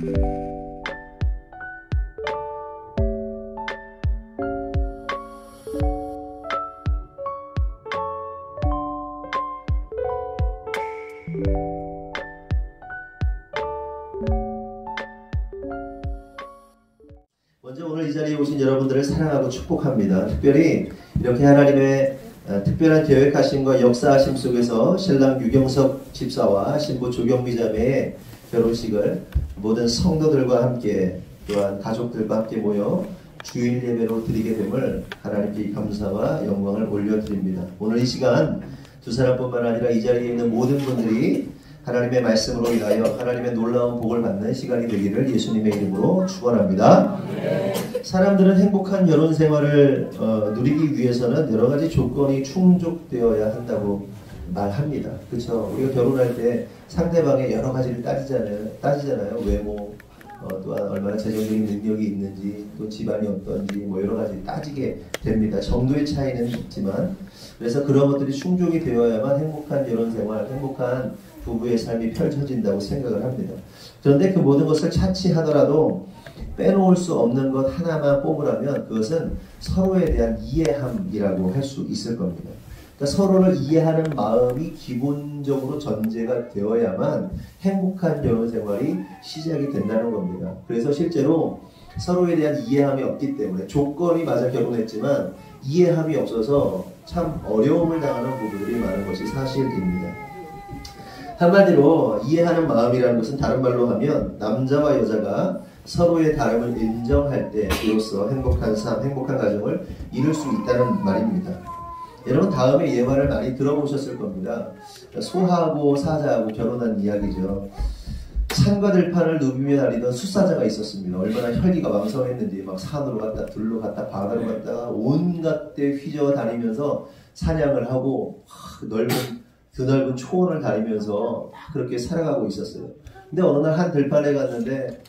먼저 오늘 이 자리에 오신 여러분들을 사랑하고 축복합니다. 특별히 이렇게 하나님의 특별한 계획하심과 역사하심 속에서 신랑 유경석 집사와 신부 조경미 자매의 결혼식을 모든 성도들과 함께 또한 가족들과 함께 모여 주일 예배로 드리게 됨을 하나님께 감사와 영광을 올려드립니다. 오늘 이 시간 두 사람뿐만 아니라 이 자리에 있는 모든 분들이 하나님의 말씀으로 인하여 하나님의 놀라운 복을 받는 시간이 되기를 예수님의 이름으로 축원합니다. 사람들은 행복한 결혼 생활을 누리기 위해서는 여러 가지 조건이 충족되어야 한다고 말합니다. 그렇죠? 우리가 결혼할 때 상대방의 여러 가지를 따지잖아요. 외모, 또한 얼마나 재정적인 능력이 있는지, 또 집안이 어떤지, 뭐 여러 가지 따지게 됩니다. 정도의 차이는 있지만, 그래서 그런 것들이 충족이 되어야만 행복한 결혼 생활, 행복한 부부의 삶이 펼쳐진다고 생각을 합니다. 그런데 그 모든 것을 차치하더라도 빼놓을 수 없는 것 하나만 뽑으라면 그것은 서로에 대한 이해함이라고 할 수 있을 겁니다. 그러니까 서로를 이해하는 마음이 기본적으로 전제가 되어야만 행복한 결혼 생활이 시작이 된다는 겁니다. 그래서 실제로 서로에 대한 이해함이 없기 때문에 조건이 맞아 결혼했지만 이해함이 없어서 참 어려움을 당하는 부부들이 많은 것이 사실입니다. 한마디로 이해하는 마음이라는 것은 다른 말로 하면 남자와 여자가 서로의 다름을 인정할 때 비로소 행복한 삶, 행복한 가정을 이룰 수 있다는 말입니다. 여러분 다음에 예화를 많이 들어보셨을 겁니다. 소하고 사자하고 결혼한 이야기죠. 산과 들판을 누비며 다니던 숫사자가 있었습니다. 얼마나 혈기가 왕성했는지 막 산으로 갔다 들로 갔다 바다로 갔다가 온갖 데 휘저어 다니면서 사냥을 하고 드넓은 초원을 다니면서 그렇게 살아가고 있었어요. 근데 어느 날 한 들판에 갔는데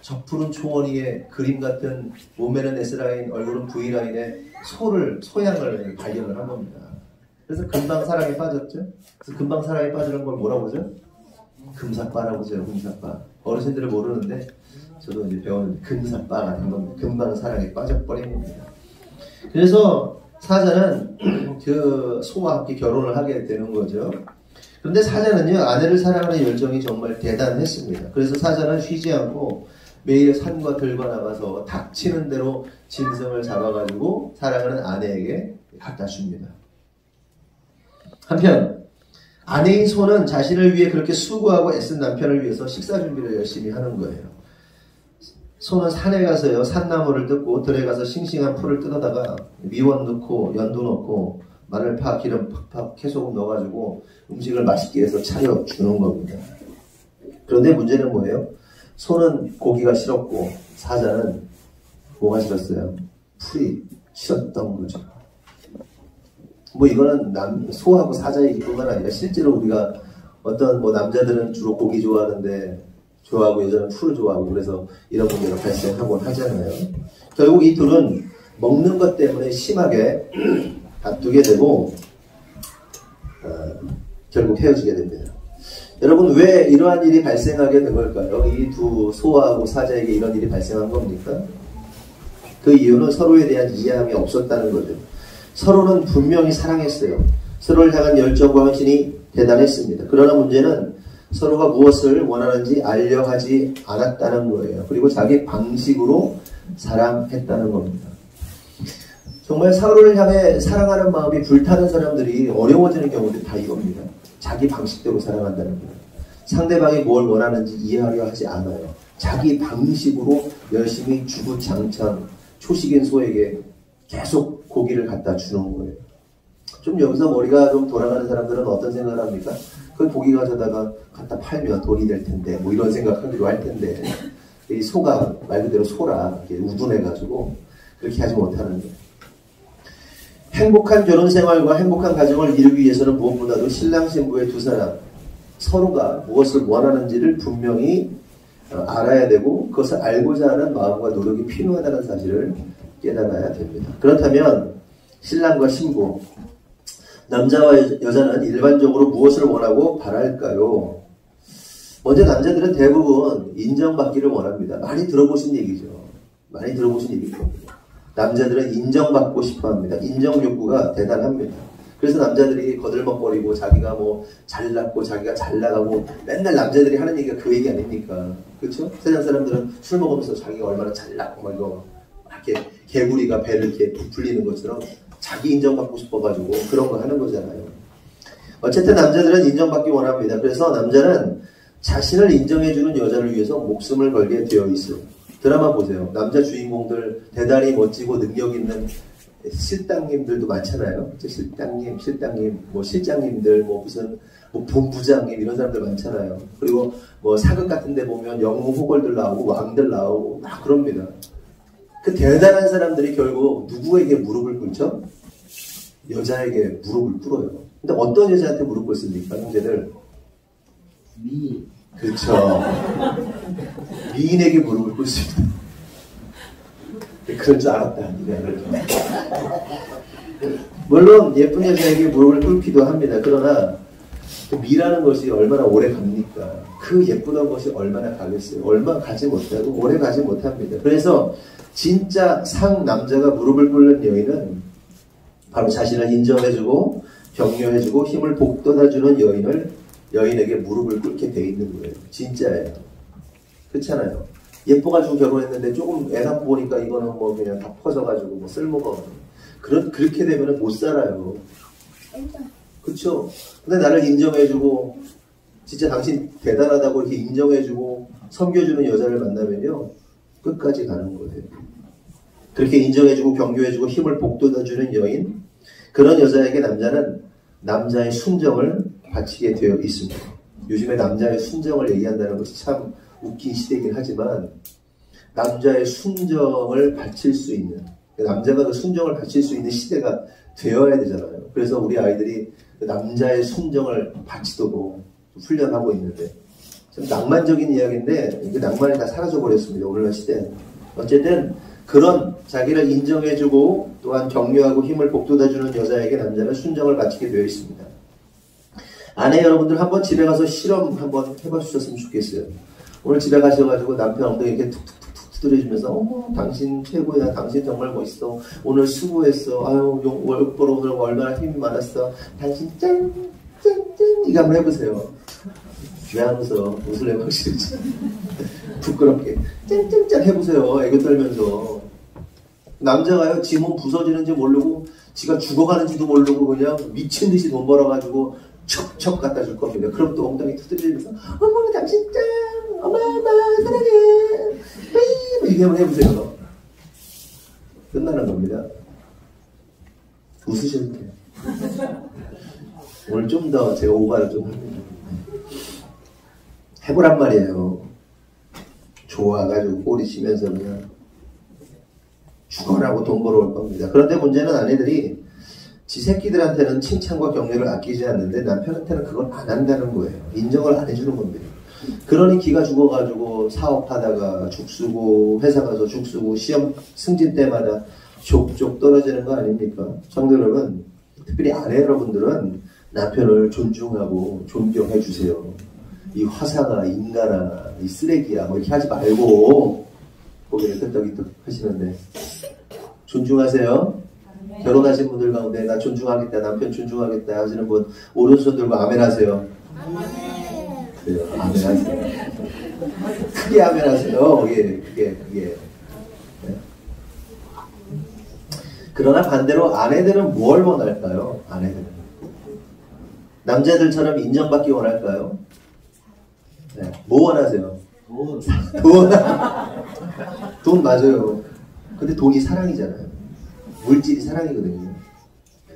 저 푸른 초원 위에 그림 같은 몸매는 S라인, 얼굴은 V라인의 소양을 발견을 한 겁니다. 그래서 금방 사랑에 빠졌죠. 그래서 금방 사랑에 빠지는 걸 뭐라고 하죠? 금사빠라고 하죠. 금사빠. 어르신들은 모르는데 저도 이제 배웠는데 금사빠가 된 겁니다. 금방 사랑에 빠져버린 겁니다. 그래서 사자는 그 소와 함께 결혼을 하게 되는 거죠. 그런데 사자는요, 아내를 사랑하는 열정이 정말 대단했습니다. 그래서 사자는 쉬지 않고 매일 산과 들과 나가서 닥치는 대로 짐승을 잡아가지고 사랑하는 아내에게 갖다 줍니다. 한편 아내인 소는 자신을 위해 그렇게 수고하고 애쓴 남편을 위해서 식사 준비를 열심히 하는 거예요. 소는 산에 가서요, 산나무를 뜯고 들에 가서 싱싱한 풀을 뜯어다가 미원 넣고 연두 넣고 마늘파, 기름 팍팍, 캐소금 넣어가지고 음식을 맛있게 해서 차려주는 겁니다. 그런데 문제는 뭐예요? 소는 고기가 싫었고 사자는 뭐가 싫었어요? 풀이 싫었던 거죠. 뭐 이거는 소하고 사자 얘기뿐만 아니라 실제로 우리가 어떤 남자들은 주로 고기 좋아하고 여자는 풀을 좋아하고 그래서 이런 문제가 발생하곤 하잖아요. 결국 이 둘은 먹는 것 때문에 심하게 다투게 되고 결국 헤어지게 됩니다. 여러분 왜 이러한 일이 발생하게 된 걸까요? 이 두 소하고 사자에게 이런 일이 발생한 겁니까? 그 이유는 서로에 대한 이해함이 없었다는 거죠. 서로는 분명히 사랑했어요. 서로를 향한 열정과 헌신이 대단했습니다. 그러나 문제는 서로가 무엇을 원하는지 알려 하지 않았다는 거예요. 그리고 자기 방식으로 사랑했다는 겁니다. 정말 서로를 향해 사랑하는 마음이 불타는 사람들이 어려워지는 경우도 다 이겁니다. 자기 방식대로 사랑한다는 거예요. 상대방이 뭘 원하는지 이해하려 하지 않아요. 자기 방식으로 열심히 주구장창 초식인 소에게 계속 고기를 갖다 주는 거예요. 좀 여기서 머리가 좀 돌아가는 사람들은 어떤 생각을 합니까? 그 고기 가져다가 갖다 팔면 돈이 될 텐데 뭐 이런 생각하기로 할 텐데 이 소가 말 그대로 소라 이렇게 우둔해가지고 그렇게 하지 못하는 거예요. 행복한 결혼 생활과 행복한 가정을 이루기 위해서는 무엇보다도 신랑 신부의 두 사람 서로가 무엇을 원하는지를 분명히 알아야 되고 그것을 알고자 하는 마음과 노력이 필요하다는 사실을 깨달아야 됩니다. 그렇다면 신랑과 신부 남자와 여자는 일반적으로 무엇을 원하고 바랄까요? 먼저 남자들은 대부분 인정받기를 원합니다. 많이 들어보신 얘기죠. 많이 들어보신 얘기일 겁니다. 남자들은 인정받고 싶어 합니다. 인정 욕구가 대단합니다. 그래서 남자들이 거들먹거리고 자기가 뭐 잘났고 자기가 잘 나가고 맨날 남자들이 하는 얘기가 그 얘기 아닙니까? 그렇죠? 세상 사람들은 술 먹으면서 자기가 얼마나 잘났고 막 이거 이렇게 개구리가 배를 이렇게 부풀리는 것처럼 자기 인정받고 싶어가지고 그런 거 하는 거잖아요. 어쨌든 남자들은 인정받기 원합니다. 그래서 남자는 자신을 인정해주는 여자를 위해서 목숨을 걸게 되어 있어요. 드라마 보세요. 남자 주인공들 대단히 멋지고 능력 있는 실장님들도 많잖아요. 실장님, 뭐 실장님들, 뭐 무슨 뭐 본부장님 이런 사람들 많잖아요. 그리고 뭐 사극 같은 데 보면 영웅 호걸들 나오고 왕들 나오고 막 그럽니다. 그 대단한 사람들이 결국 누구에게 무릎을 꿇죠? 여자에게 무릎을 꿇어요. 근데 어떤 여자한테 무릎 꿇습니까, 형제들? 미인. 그렇죠. 미인에게 무릎을 꿇습니다. 그럴 줄 알았다. 물론 예쁜 여자에게 무릎을 꿇기도 합니다. 그러나 미라는 것이 얼마나 오래 갑니까? 그 예쁘던 것이 얼마나 가겠어요? 얼마 가지 못하고 오래 가지 못합니다. 그래서 진짜 상남자가 무릎을 꿇는 여인은 바로 자신을 인정해주고 격려해주고 힘을 북돋아주는 여인에게 무릎을 꿇게 돼 있는 거예요. 진짜예요. 그렇잖아요. 예뻐가지고 결혼했는데 조금 애 낳고 보니까 이거는 뭐 그냥 다 퍼져가지고 뭐 쓸모가 없는. 그렇게 되면 못 살아요. 그쵸? 근데 나를 인정해주고 진짜 당신 대단하다고 이렇게 인정해주고 섬겨주는 여자를 만나면요 끝까지 가는 거예요. 그렇게 인정해주고 격려해주고 힘을 북돋아주는 여인, 그런 여자에게 남자는 남자의 순정을 바치게 되어 있습니다. 요즘에 남자의 순정을 얘기한다는 것이 참 웃긴 시대이긴 하지만 남자의 순정을 바칠 수 있는, 남자가 그 순정을 바칠 수 있는 시대가 되어야 되잖아요. 그래서 우리 아이들이 남자의 순정을 바치도록 훈련하고 있는데 참 낭만적인 이야기인데 그 낭만이 다 사라져버렸습니다. 오늘날 시대는. 어쨌든 그런 자기를 인정해주고 또한 격려하고 힘을 북돋아주는 여자에게 남자는 순정을 바치게 되어 있습니다. 아내 여러분들 한번 집에 가서 실험 한번 해봐 주셨으면 좋겠어요. 오늘 집에 가셔가지고 남편 엉덩이 이렇게 툭툭툭툭 두드려주면서 어머 당신 최고야, 당신 정말 멋있어, 오늘 수고했어, 아유 월급 벌어 오늘 얼마나 힘이 많았어, 당신 짠짠짠 이거 한번 해보세요. 왜 안 웃어? 웃으려면 확실히 부끄럽게 짠짠짠 해보세요. 애교 떨면서. 남자가요 지 몸 부서지는지 모르고 지가 죽어가는지도 모르고 그냥 미친듯이 돈 벌어가지고 척척 갖다 줄 겁니다. 그럼 또 엉덩이 두드리면서 어머 당신 짱, 엄마 사랑해, 이렇게 한번 해보세요. 끝나는 겁니다. 웃으셔도 돼요. 오늘 좀 더 제가 오바를 좀 합니다. 해보란 말이에요. 좋아가지고 꼬리 치면서 그냥 죽어라고 돈 벌어올 겁니다. 그런데 문제는 아내들이 지 새끼들한테는 칭찬과 격려를 아끼지 않는데 남편한테는 그걸 안 한다는 거예요. 인정을 안 해주는 겁니다. 그러니 기가 죽어가지고 사업하다가 죽쓰고 회사 가서 죽쓰고 시험 승진 때마다 족족 떨어지는 거 아닙니까? 성도 여러분, 특별히 아내 여러분들은 남편을 존중하고 존경해 주세요. 이 화상아, 인간아, 이 쓰레기야 뭐 이렇게 하지 말고 고개를 끄덕이덕 하시는데 존중하세요. 결혼하신 분들 가운데 나 존중하겠다, 남편 존중하겠다 하시는 분 오른손 들고 아멘 하세요. 그래요, 아멘 하세요. 크게 아멘 하세요. 그게 네? 그러나 반대로 아내들은 뭘 원할까요? 아내들은 남자들처럼 인정받기 원할까요? 네. 뭐 원하세요? 돈 맞아요. 근데 돈이 사랑이잖아요. 물질이 사랑이거든요. 네.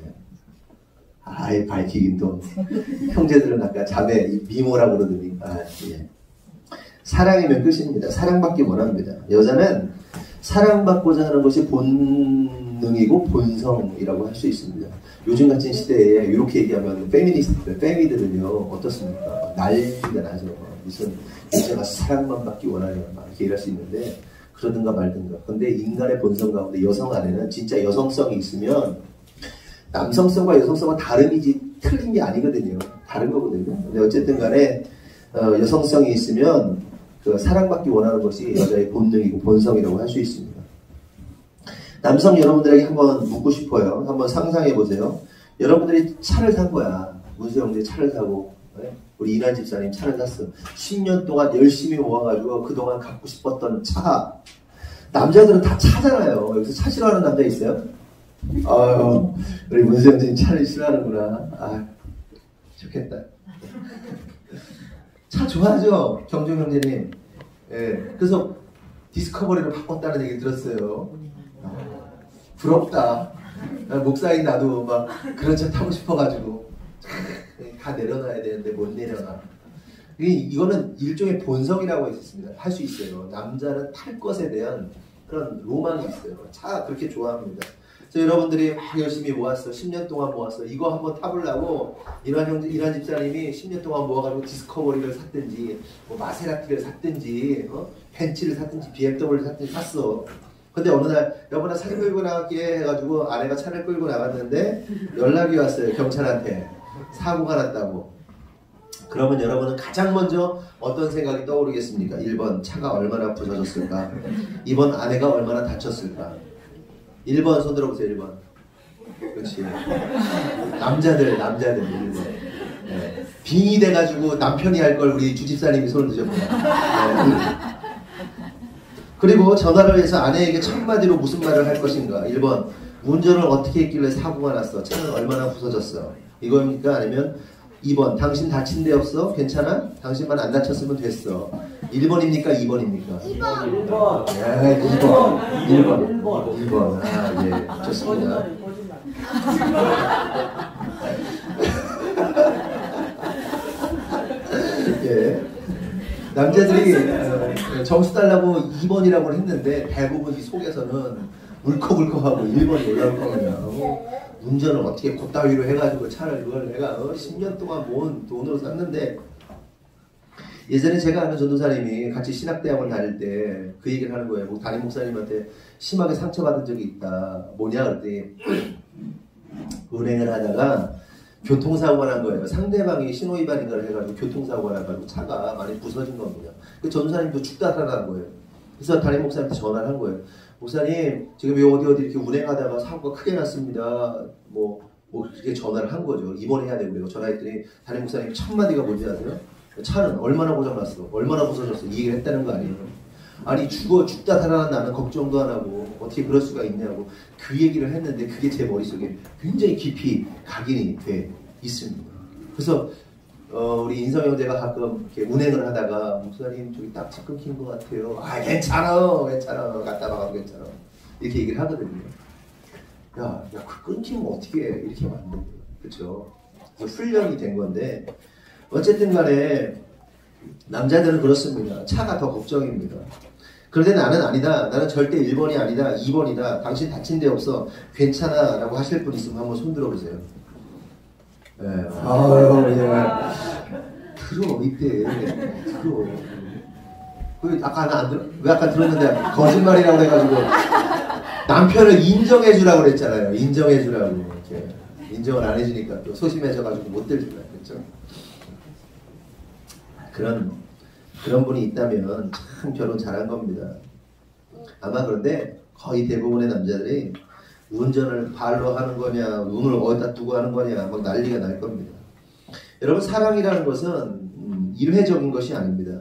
아예 밝히긴 돈. 형제들은 아까 자매 미모라고 그러더니 예. 사랑이면 끝입니다. 사랑받기 원합니다. 여자는 사랑받고자 하는 것이 본능이고 본성이라고 할 수 있습니다. 요즘 같은 시대에 이렇게 얘기하면 페미니스트들, 페미들은요 어떻습니까? 난리가 나죠. 무슨 여자가 사랑만 받기 원하냐 막 이렇게 얘기할 수 있는데 그러든가 말든가. 근데 인간의 본성 가운데 여성 안에는 진짜 여성성이 있으면 남성성과 여성성은 다름이지 틀린 게 아니거든요. 다른 거거든요. 근데 어쨌든 간에 여성성이 있으면 그 사랑받기 원하는 것이 여자의 본능이고 본성이라고 할 수 있습니다. 남성 여러분들에게 한번 묻고 싶어요. 한번 상상해 보세요. 여러분들이 차를 산 거야. 문수 형제 차를 사고, 네? 우리 이난 집사님 차를 샀어. 10년 동안 열심히 모아가지고 그동안 갖고 싶었던 차. 남자들은 다 차잖아요. 여기서 차 싫어하는 남자 있어요? 아유, 우리 문수 형제님 차를 싫어하는구나. 아, 좋겠다. 차 좋아하죠? 경종 형제님. 예. 그래서 디스커버리로 바꿨다는 얘기 들었어요. 부럽다. 목사인 나도 막 그런 차 타고 싶어가지고 다 내려놔야 되는데 못 내려놔. 이거는 일종의 본성이라고 할 수 있어요. 남자는 탈 것에 대한 그런 로망이 있어요. 차 그렇게 좋아합니다. 그래서 여러분들이 막 열심히 모았어. 10년 동안 모았어. 이거 한번 타보려고 이란 집사님이 10년 동안 모아가지고 디스커버리를 샀든지 뭐 마세라티를 샀든지 벤츠를 샀든지 BMW를 샀든지 샀어. 근데 어느 날 여보나 차를 끌고 나갈게 해가지고 아내가 차를 끌고 나갔는데 연락이 왔어요. 경찰한테. 사고가 났다고. 그러면 여러분은 가장 먼저 어떤 생각이 떠오르겠습니까? 1번 차가 얼마나 부서졌을까? 2번 아내가 얼마나 다쳤을까? 1번 손 들어보세요. 1번. 그렇지. 남자들 1번. 네. 빙의 돼가지고 남편이 할 걸 우리 주집사님이 손을 드셨구나. 네. 그리고 전화를 해서 아내에게 첫마디로 무슨 말을 할 것인가? 1번 운전을 어떻게 했길래 사고가 났어? 차는 얼마나 부서졌어? 이겁니까? 아니면 2번 당신 다친 데 없어? 괜찮아? 당신만 안 다쳤으면 됐어. 1번입니까? 2번입니까? 1번. 네, 1번. 아, 예. 좋습니다. 예. 남자들이 점수 달라고 2번이라고 했는데 대부분 이 속에서는 울컥울컥하고 1번이 올라올 거거든요. 운전을 어떻게 곧다위로 해가지고 차를 그걸 내가 10년 동안 모은 돈으로 샀는데 예전에 제가 아는 전도사님이 같이 신학대학원 다닐 때 그 얘기를 하는 거예요. 뭐 담임 목사님한테 심하게 상처받은 적이 있다. 뭐냐 그랬더니 운행을 하다가 교통사고가 난 거예요. 상대방이 신호위반인가를 해가지고 교통사고가 나가지고 차가 많이 부서진 겁니다. 그 전도사님도 죽다 살아난 거예요. 그래서 담임 목사님한테 전화를 한 거예요. 목사님 지금 어디 이렇게 운행하다가 사고가 크게 났습니다. 뭐 그렇게 전화를 한 거죠. 입원해야 되고요. 전화했더니 담임 목사님 첫 마디가 뭔지 아세요? 차는 얼마나 고장났어? 얼마나 부서졌어? 이 얘기를 했다는 거 아니에요? 아니 죽다 살아난 나는 걱정도 안 하고 어떻게 그럴 수가 있냐고 그 얘기를 했는데 그게 제 머릿속에 굉장히 깊이 각인이 돼 있습니다. 그래서 우리 인성 형제가 가끔 이렇게 운행을 하다가 목사님 저기 딱지 끊긴 것 같아요. 아 괜찮아 갔다 와가도 괜찮아 이렇게 얘기를 하거든요. 야 그 끊기면 어떻게 해 이렇게 하면 안 된다. 그렇죠? 훈련이 된 건데 어쨌든 간에 남자들은 그렇습니다. 차가 더 걱정입니다. 그런데 나는 아니다. 나는 절대 1번이 아니다. 2번이다. 당신 다친 데 없어. 괜찮아. 라고 하실 분 있으면 한번 손 들어보세요. 네. 아유, 들어, 이때. 들어. 왜 아까 들었는데 거짓말이라고 해가지고 남편을 인정해주라고 그랬잖아요. 인정해주라고. 이렇게. 인정을 안 해주니까 또 소심해져가지고 못 들잖아요. 그렇죠? 그런 분이 있다면 참 결혼 잘한 겁니다. 아마 그런데 거의 대부분의 남자들이 운전을 발로 하는 거냐 눈을 어디다 두고 하는 거냐 막 난리가 날 겁니다. 여러분 사랑이라는 것은 일회적인 것이 아닙니다.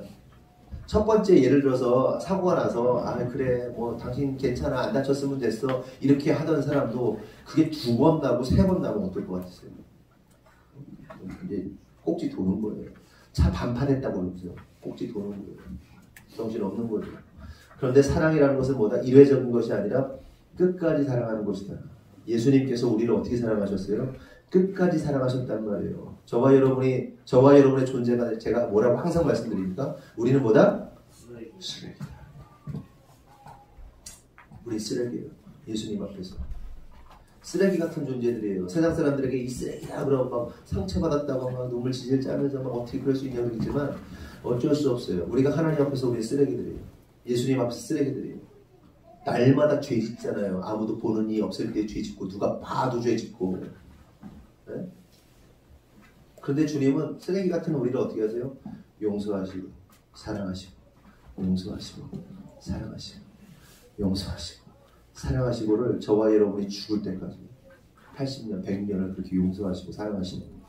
첫 번째 예를 들어서 사고가 나서 아 그래 뭐 당신 괜찮아 안 다쳤으면 됐어 이렇게 하던 사람도 그게 2번 나고 3번 나면 어떨 것 같으세요? 이제 꼭지 도는 거예요. 차 반판했다고 그러죠. 꼭지 도는 거예요. 정신없는 거죠. 그런데 사랑이라는 것은 뭐다? 일회적인 것이 아니라 끝까지 사랑하는 것이다. 예수님께서 우리를 어떻게 사랑하셨어요? 끝까지 사랑하셨단 말이에요. 저와 여러분의 존재가 제가 뭐라고 항상 말씀드립니까? 우리는 뭐다? 쓰레기다. 우리 쓰레기예요. 예수님 앞에서. 쓰레기 같은 존재들이에요. 세상 사람들에게 이 쓰레기다 그러면 막 상처받았다고 막 눈물 지질 짜면서 막 어떻게 그럴 수 있냐고 그러지만 어쩔 수 없어요. 우리가 하나님 앞에서 우리 쓰레기들이에요. 예수님 앞에서 쓰레기들이에요. 날마다 죄 짓잖아요. 아무도 보는 이 없을 때 죄 짓고 누가 봐도 죄 짓고. 네? 그런데 주님은 쓰레기 같은 우리를 어떻게 하세요? 용서하시고 사랑하시고 용서하시고 사랑하시고 용서하시고 사랑하시고를 저와 여러분이 죽을 때까지 80년, 100년을 그렇게 용서하시고 사랑하시는 거예요.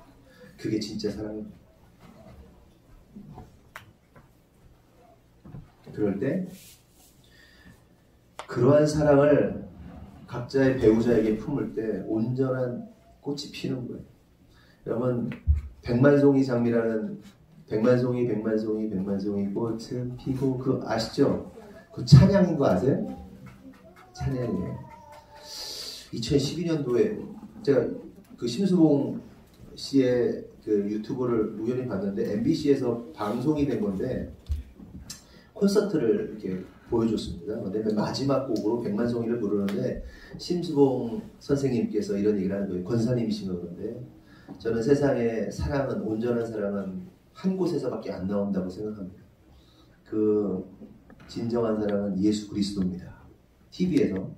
그게 진짜 사랑입니다. 그럴 때 그러한 사랑을 각자의 배우자에게 품을 때 온전한 꽃이 피는 거예요. 여러분 백만송이 장미라는 백만송이 꽃은 피고 그 아시죠? 그 찬양인 거 아세요? 찬양이에요. 2012년도에 제가 그 심수봉 씨의 그 유튜브를 우연히 봤는데 MBC에서 방송이 된 건데 콘서트를 이렇게 보여줬습니다. 근데 맨 마지막 곡으로 백만송이를 부르는데 심수봉 선생님께서 이런 얘기를 하는 거예요. 권사님이신 건데 저는 세상에 사랑은 온전한 사랑은 한 곳에서밖에 안 나온다고 생각합니다. 그 진정한 사랑은 예수 그리스도입니다. TV에서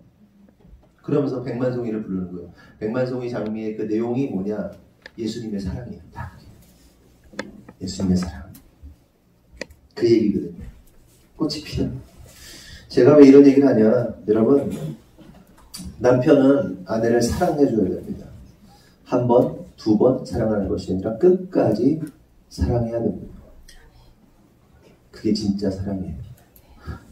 그러면서 백만송이를 부르는 거예요. 백만송이 장미의 그 내용이 뭐냐? 예수님의 사랑이에요. 딱 예수님의 사랑. 그 얘기거든요. 꽃이 피는. 제가 왜 이런 얘기를 하냐? 여러분 남편은 아내를 사랑해줘야 됩니다. 한 번, 두 번 사랑하는 것이 아니라 끝까지 사랑해야 됩니다. 그게 진짜 사랑이에요.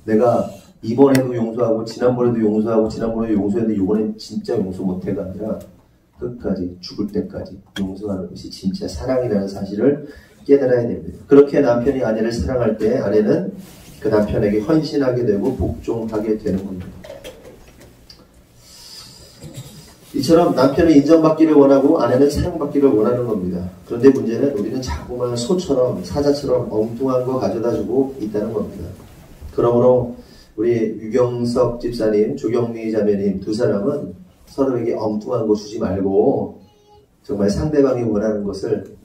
내가 이번에도 용서하고 지난번에도 용서하고 지난번에도 용서했는데 이번엔 진짜 용서 못해가 아니라 끝까지 죽을 때까지 용서하는 것이 진짜 사랑이라는 사실을 깨달아야 됩니다. 그렇게 남편이 아내를 사랑할 때 아내는 그 남편에게 헌신하게 되고 복종하게 되는 겁니다. 이처럼 남편은 인정받기를 원하고 아내는 사랑받기를 원하는 겁니다. 그런데 문제는 우리는 자꾸만 소처럼 사자처럼 엉뚱한 거 가져다주고 있다는 겁니다. 그러므로 우리 유경석 집사님, 조경미 자매님 두 사람은 서로에게 엉뚱한 거 주지 말고 정말 상대방이 원하는 것을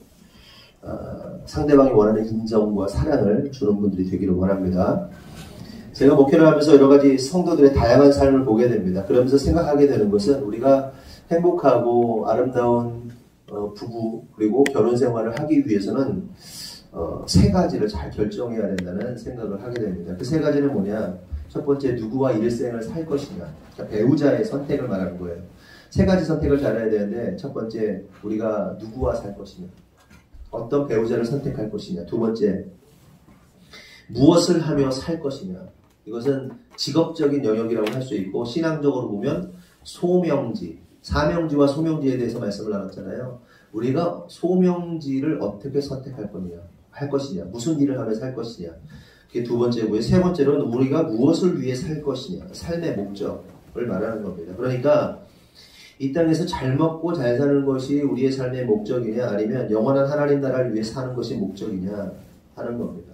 상대방이 원하는 인정과 사랑을 주는 분들이 되기를 원합니다. 제가 목회를 하면서 여러 가지 성도들의 다양한 삶을 보게 됩니다. 그러면서 생각하게 되는 것은 우리가 행복하고 아름다운 부부 그리고 결혼 생활을 하기 위해서는 세 가지를 잘 결정해야 된다는 생각을 하게 됩니다. 그 세 가지는 뭐냐? 첫 번째, 누구와 일생을 살 것이냐. 그러니까 배우자의 선택을 말하는 거예요. 세 가지 선택을 잘해야 되는데 첫 번째, 우리가 누구와 살 것이냐. 어떤 배우자를 선택할 것이냐. 두 번째, 무엇을 하며 살 것이냐. 이것은 직업적인 영역이라고 할 수 있고 신앙적으로 보면 소명지, 사명지와 소명지에 대해서 말씀을 나눴잖아요. 우리가 소명지를 어떻게 선택할 거냐, 할 것이냐, 무슨 일을 하며 살 것이냐. 그게 두 번째고요. 세 번째로는 우리가 무엇을 위해 살 것이냐, 삶의 목적을 말하는 겁니다. 그러니까 이 땅에서 잘 먹고 잘 사는 것이 우리의 삶의 목적이냐, 아니면 영원한 하나님 나라를 위해 사는 것이 목적이냐 하는 겁니다.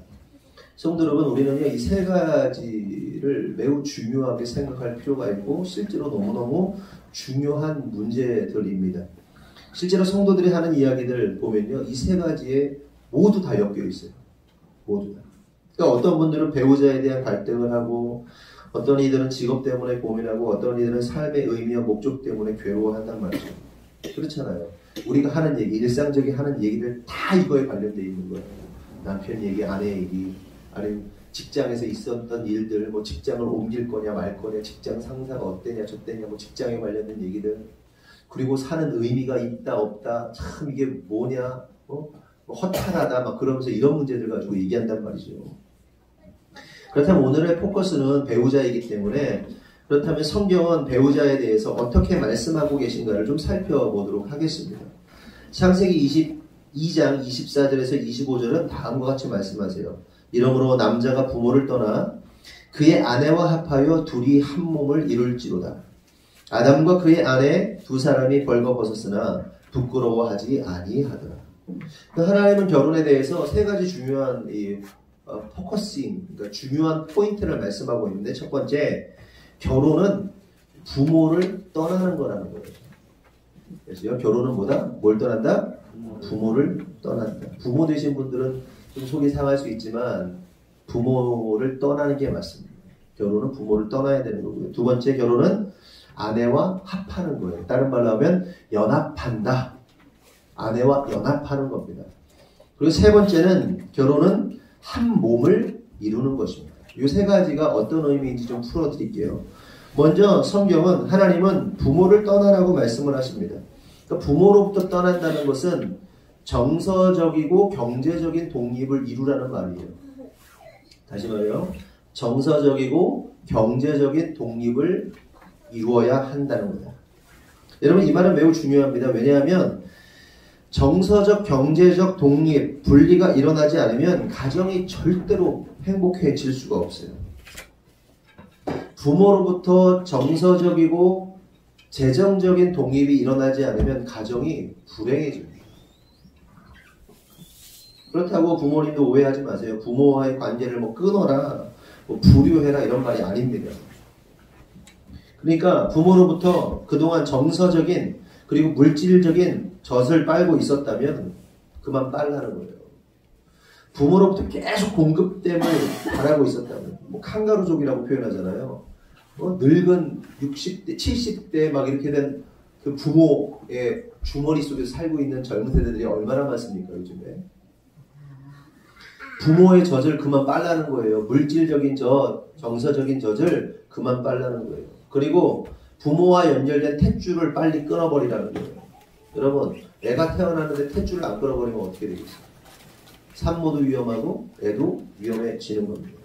성도 여러분, 우리는요, 이 세 가지를 매우 중요하게 생각할 필요가 있고 실제로 너무너무 중요한 문제들입니다. 실제로 성도들이 하는 이야기들 보면요, 이 세 가지에 모두 다 엮여 있어요. 모두 다. 그러니까 어떤 분들은 배우자에 대한 갈등을 하고, 어떤 이들은 직업 때문에 고민하고, 어떤 이들은 삶의 의미와 목적 때문에 괴로워한단 말이죠. 그렇잖아요. 우리가 하는 얘기, 일상적인 하는 얘기들 다 이거에 관련되어 있는 거예요. 남편 얘기, 아내 얘기, 아니면 직장에서 있었던 일들, 뭐 직장을 옮길 거냐 말 거냐, 직장 상사가 어때냐 저때냐, 뭐 직장에 관련된 얘기들, 그리고 사는 의미가 있다 없다, 참 이게 뭐냐, 뭐 허탈하다, 막 그러면서 이런 문제들 가지고 얘기한단 말이죠. 그렇다면 오늘의 포커스는 배우자이기 때문에, 그렇다면 성경은 배우자에 대해서 어떻게 말씀하고 계신가를 좀 살펴보도록 하겠습니다. 창세기 22장 24절에서 25절은 다음과 같이 말씀하세요. 이러므로 남자가 부모를 떠나 그의 아내와 합하여 둘이 한 몸을 이룰지로다. 아담과 그의 아내 두 사람이 벌거벗었으나 부끄러워하지 아니하더라. 하나님은 결혼에 대해서 세 가지 중요한 포커싱, 그러니까 중요한 포인트를 말씀하고 있는데, 첫 번째, 결혼은 부모를 떠나는 거라는 거예요. 그래서 결혼은 뭐다? 뭘 떠난다? 부모를 떠난다. 부모 되신 분들은 좀 속이 상할 수 있지만 부모를 떠나는 게 맞습니다. 결혼은 부모를 떠나야 되는 거고요. 두 번째, 결혼은 아내와 합하는 거예요. 다른 말로 하면 연합한다. 아내와 연합하는 겁니다. 그리고 세 번째는 결혼은 한 몸을 이루는 것입니다. 이 세 가지가 어떤 의미인지 좀 풀어드릴게요. 먼저 성경은 하나님은 부모를 떠나라고 말씀을 하십니다. 그러니까 부모로부터 떠난다는 것은 정서적이고 경제적인 독립을 이루라는 말이에요. 다시 말해요. 정서적이고 경제적인 독립을 이루어야 한다는 거다. 여러분 이 말은 매우 중요합니다. 왜냐하면 정서적, 경제적 독립, 분리가 일어나지 않으면 가정이 절대로 행복해질 수가 없어요. 부모로부터 정서적이고 재정적인 독립이 일어나지 않으면 가정이 불행해집니다. 그렇다고 부모님도 오해하지 마세요. 부모와의 관계를 뭐 끊어라, 뭐 불효해라 이런 말이 아닙니다. 그러니까 부모로부터 그동안 정서적인 그리고 물질적인 젖을 빨고 있었다면 그만 빨라는 거예요. 부모로부터 계속 공급됨을 바라고 있었다면 뭐 칸가루족이라고 표현하잖아요. 늙은 60대, 70대 막 이렇게 된 그 부모의 주머니 속에서 살고 있는 젊은 세대들이 얼마나 많습니까 요즘에. 부모의 젖을 그만 빨라는 거예요. 물질적인 젖, 정서적인 젖을 그만 빨라는 거예요. 그리고 부모와 연결된 탯줄을 빨리 끊어버리라는 거예요. 여러분, 애가 태어났는데 탯줄을 안 끊어버리면 어떻게 되겠어요? 산모도 위험하고 애도 위험해지는 겁니다.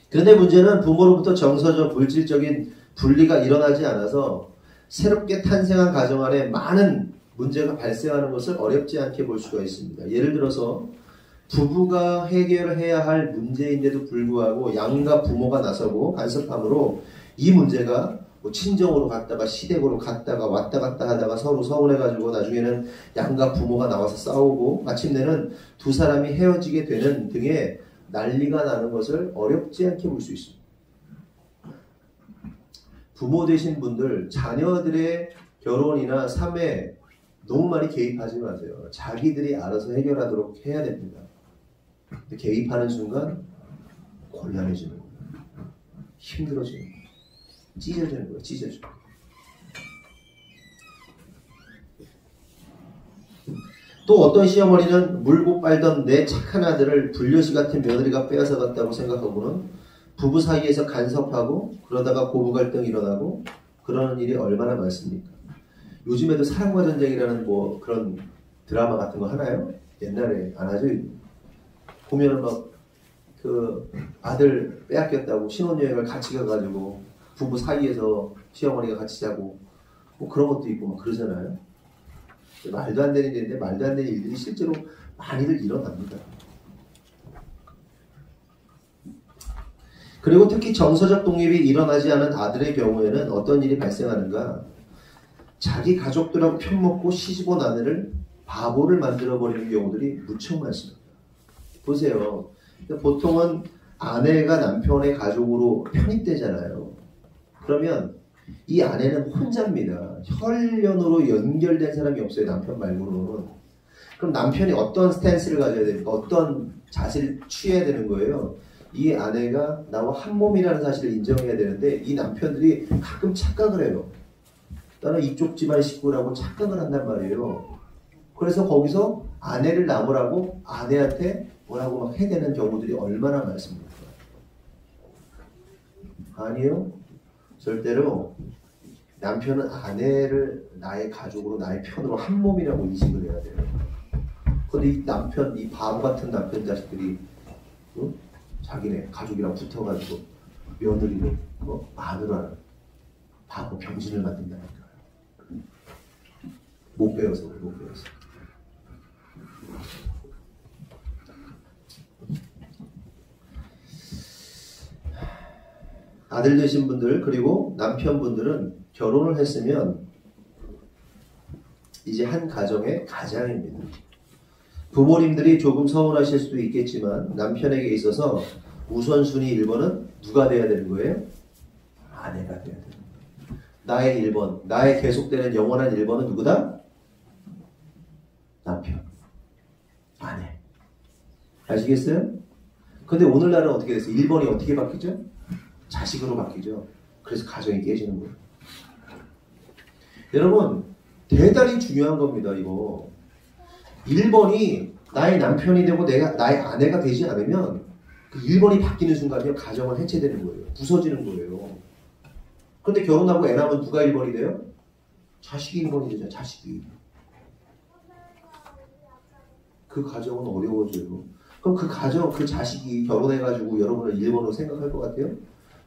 그런데 문제는 부모로부터 정서적, 물질적인 분리가 일어나지 않아서 새롭게 탄생한 가정 안에 많은 문제가 발생하는 것을 어렵지 않게 볼 수가 있습니다. 예를 들어서 부부가 해결해야 할 문제인데도 불구하고 양가 부모가 나서고 간섭함으로 이 문제가 뭐 친정으로 갔다가 시댁으로 갔다가 왔다 갔다 하다가 서로 서운해가지고 나중에는 양가 부모가 나와서 싸우고 마침내는 두 사람이 헤어지게 되는 등의 난리가 나는 것을 어렵지 않게 볼 수 있습니다. 부모 되신 분들 자녀들의 결혼이나 삶에 너무 많이 개입하지 마세요. 자기들이 알아서 해결하도록 해야 됩니다. 개입하는 순간 곤란해지는 거예요. 힘들어지는 거예요. 찢어지는 거예요. 찢어지는 거예요. 또 어떤 시어머니는 물고 빨던 내 착한 아들을 불려시 같은 며느리가 빼앗아갔다고 생각하고는 부부 사이에서 간섭하고 그러다가 고부 갈등이 일어나고 그러는 일이 얼마나 많습니까? 요즘에도 사랑과 전쟁이라는 뭐 그런 드라마 같은 거 하나요? 옛날에 안 하죠? 보면은 막 그 아들 빼앗겼다고 신혼여행을 같이 가가지고 부부 사이에서 시어머니가 같이 자고 뭐 그런 것도 있고 막 그러잖아요. 말도 안 되는 일인데 말도 안 되는 일들이 실제로 많이들 일어납니다. 그리고 특히 정서적 독립이 일어나지 않은 아들의 경우에는 어떤 일이 발생하는가? 자기 가족들하고 편먹고 시집온 아내를 바보를 만들어버리는 경우들이 무척 많습니다. 보세요. 보통은 아내가 남편의 가족으로 편입되잖아요. 그러면 이 아내는 혼자입니다. 혈연으로 연결된 사람이 없어요. 남편 말고는. 그럼 남편이 어떤 스탠스를 가져야 됩니까? 어떤 자세를 취해야 되는 거예요? 이 아내가 나와 한 몸이라는 사실을 인정해야 되는데 이 남편들이 가끔 착각을 해요. 나는 이쪽 집안 식구라고 착각을 한단 말이에요. 그래서 거기서 아내를 나무라고 아내한테 뭐라고 막 해대는 경우들이 얼마나 많습니까? 아니요. 절대로 남편은 아내를 나의 가족으로 나의 편으로 한 몸이라고 인식을 해야 돼요. 그런데 이 남편, 이 바보 같은 남편 자식들이 자기네 가족이랑 붙어가지고 며느리를 마누라를 바보 병신을 만든다니까요. 못 배워서 그래, 못 배워서. 아들 되신 분들 그리고 남편분들은 결혼을 했으면 이제 한 가정의 가장입니다. 부모님들이 조금 서운하실 수도 있겠지만 남편에게 있어서 우선순위 1번은 누가 돼야 되는 거예요? 아내가 돼야 되는 거예요. 나의 1번, 나의 계속되는 영원한 1번은 누구다? 남편, 아내. 아시겠어요? 근데 오늘날은 어떻게 됐어요? 1번이 어떻게 바뀌죠? 자식으로 바뀌죠. 그래서 가정이 깨지는 거예요. 여러분 대단히 중요한 겁니다. 이거 1번이 나의 남편이 되고 내가 나의 아내가 되지 않으면 그 1번이 바뀌는 순간이요 가정은 해체되는 거예요. 부서지는 거예요. 그런데 결혼하고 애 낳으면 누가 1번이 돼요? 자식이 1번이 되죠. 자식이. 그 가정은 어려워져요. 그럼 그 가정, 그 자식이 결혼해가지고 여러분을 1번으로 생각할 것 같아요?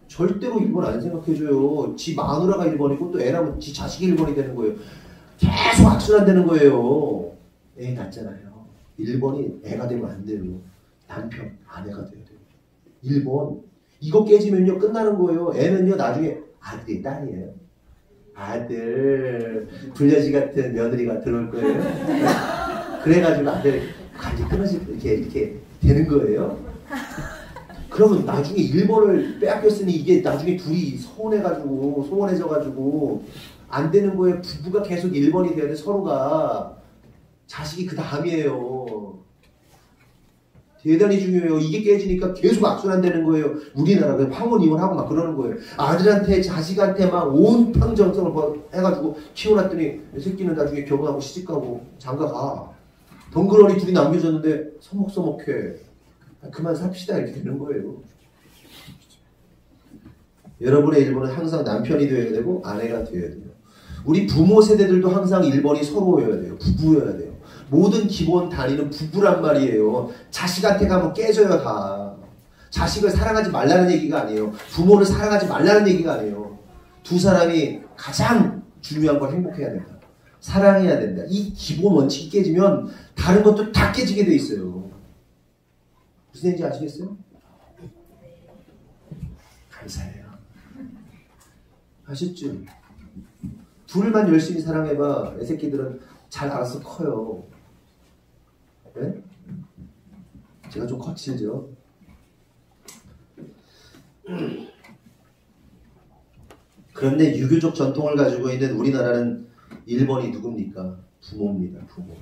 절대로 1번 안 생각해줘요. 지 마누라가 1번이고 또 애 낳으면 지 자식이 1번이 되는 거예요. 계속 악순환되는 거예요. 애 낳잖아요. 1번이 애가 되면 안 돼요. 남편, 아내가 돼야 돼요. 1번. 이거 깨지면요 끝나는 거예요. 애는요 나중에 아들이 딸이에요. 아들 불려지 같은 며느리가 들어올 거예요. 그래가지고 아들 관계 끊어지고 이렇게 되는 거예요. 그러면 나중에 1번을 빼앗겼으니 이게 나중에 둘이 소원해져가지고 안 되는 거예요. 부부가 계속 1번이 돼야 돼. 서로가. 자식이 그 다음이에요. 대단히 중요해요. 이게 깨지니까 계속 악순환되는 거예요. 우리나라가 황혼 이혼하고 막 그러는 거예요. 아들한테 자식한테 막 온팡 정성을 해가지고 키워놨더니 새끼는 나중에 결혼하고 시집가고 장가가. 덩그러니 둘이 남겨졌는데 서먹서먹해. 그만 삽시다 이렇게 되는 거예요. 여러분의 1번은 항상 남편이 되어야 되고 아내가 되어야 돼요. 우리 부모 세대들도 항상 1번이 서로여야 돼요. 부부여야 돼요. 모든 기본 단위는 부부란 말이에요. 자식한테 가면 깨져요 다. 자식을 사랑하지 말라는 얘기가 아니에요. 부모를 사랑하지 말라는 얘기가 아니에요. 두 사람이 가장 중요한 건 행복해야 된다. 사랑해야 된다. 이 기본 원칙이 깨지면 다른 것도 다 깨지게 돼 있어요. 무슨 얘기인지 아시겠어요? 감사해요. 아셨죠? 둘만 열심히 사랑해봐. 애 새끼들은 잘 알아서 커요. 네? 제가 좀 거칠죠? 그런데 유교적 전통을 가지고 있는 우리나라는 1번이 누굽니까? 부모입니다. 부모.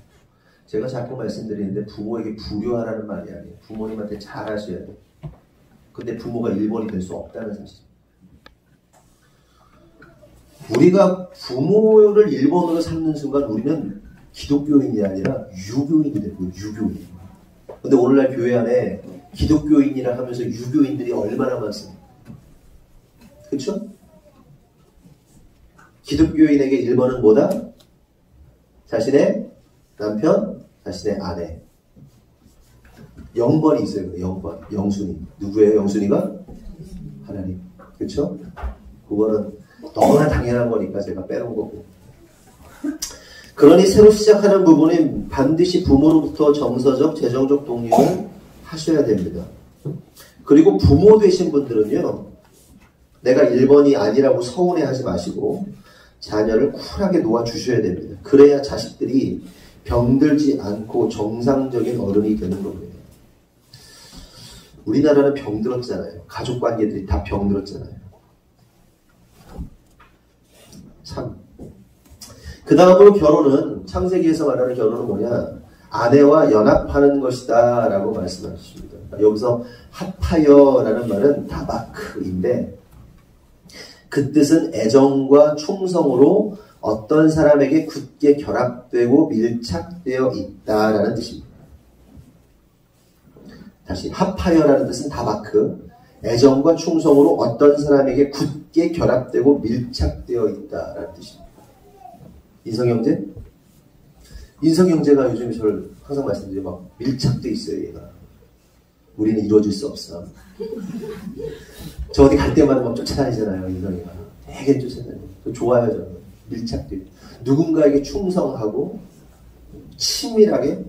제가 자꾸 말씀드리는데 부모에게 불효하라는 말이 아니에요. 부모님한테 잘하셔야 돼요. 근데 부모가 1번이 될 수 없다는 사실. 우리가 부모를 1번으로 삼는 순간 우리는 기독교인이 아니라 유교인이 되고 유교인. 근데 오늘날 교회 안에 기독교인이라 하면서 유교인들이 얼마나 많습니까? 그렇죠? 기독교인에게 1번은 뭐다? 자신의 남편, 자신의 아내. 0번이 있어요. 0번. 영순이. 누구예요? 영순이가? 하나님. 그렇죠? 그거는 너무나 당연한 거니까 제가 빼놓은 거고. 그러니 새로 시작하는 부분은 반드시 부모로부터 정서적, 재정적 독립을 하셔야 됩니다. 그리고 부모 되신 분들은요, 내가 1번이 아니라고 서운해하지 마시고 자녀를 쿨하게 놓아주셔야 됩니다. 그래야 자식들이 병들지 않고 정상적인 어른이 되는 겁니다. 우리나라는 병들었잖아요. 가족관계들이 다 병들었잖아요. 참. 그 다음으로 결혼은, 창세기에서 말하는 결혼은 뭐냐? 아내와 연합하는 것이다 라고 말씀하셨습니다. 여기서 합하여라는 말은 다바크인데 그 뜻은 애정과 충성으로 어떤 사람에게 굳게 결합되고 밀착되어 있다라는 뜻입니다. 다시 합하여라는 뜻은 다바크, 애정과 충성으로 어떤 사람에게 굳게 결합되고 밀착되어 있다라는 뜻입니다. 인성형제? 인성형제가 요즘에 저를 항상 말씀드려요. 막 밀착되어 있어요, 얘가. 우리는 이루어질 수 없어. 저 어디 갈 때마다 막 쫓아다니잖아요, 인성이가. 되게 쫓아다니고. 좋아요, 저는. 밀착되어. 누군가에게 충성하고 친밀하게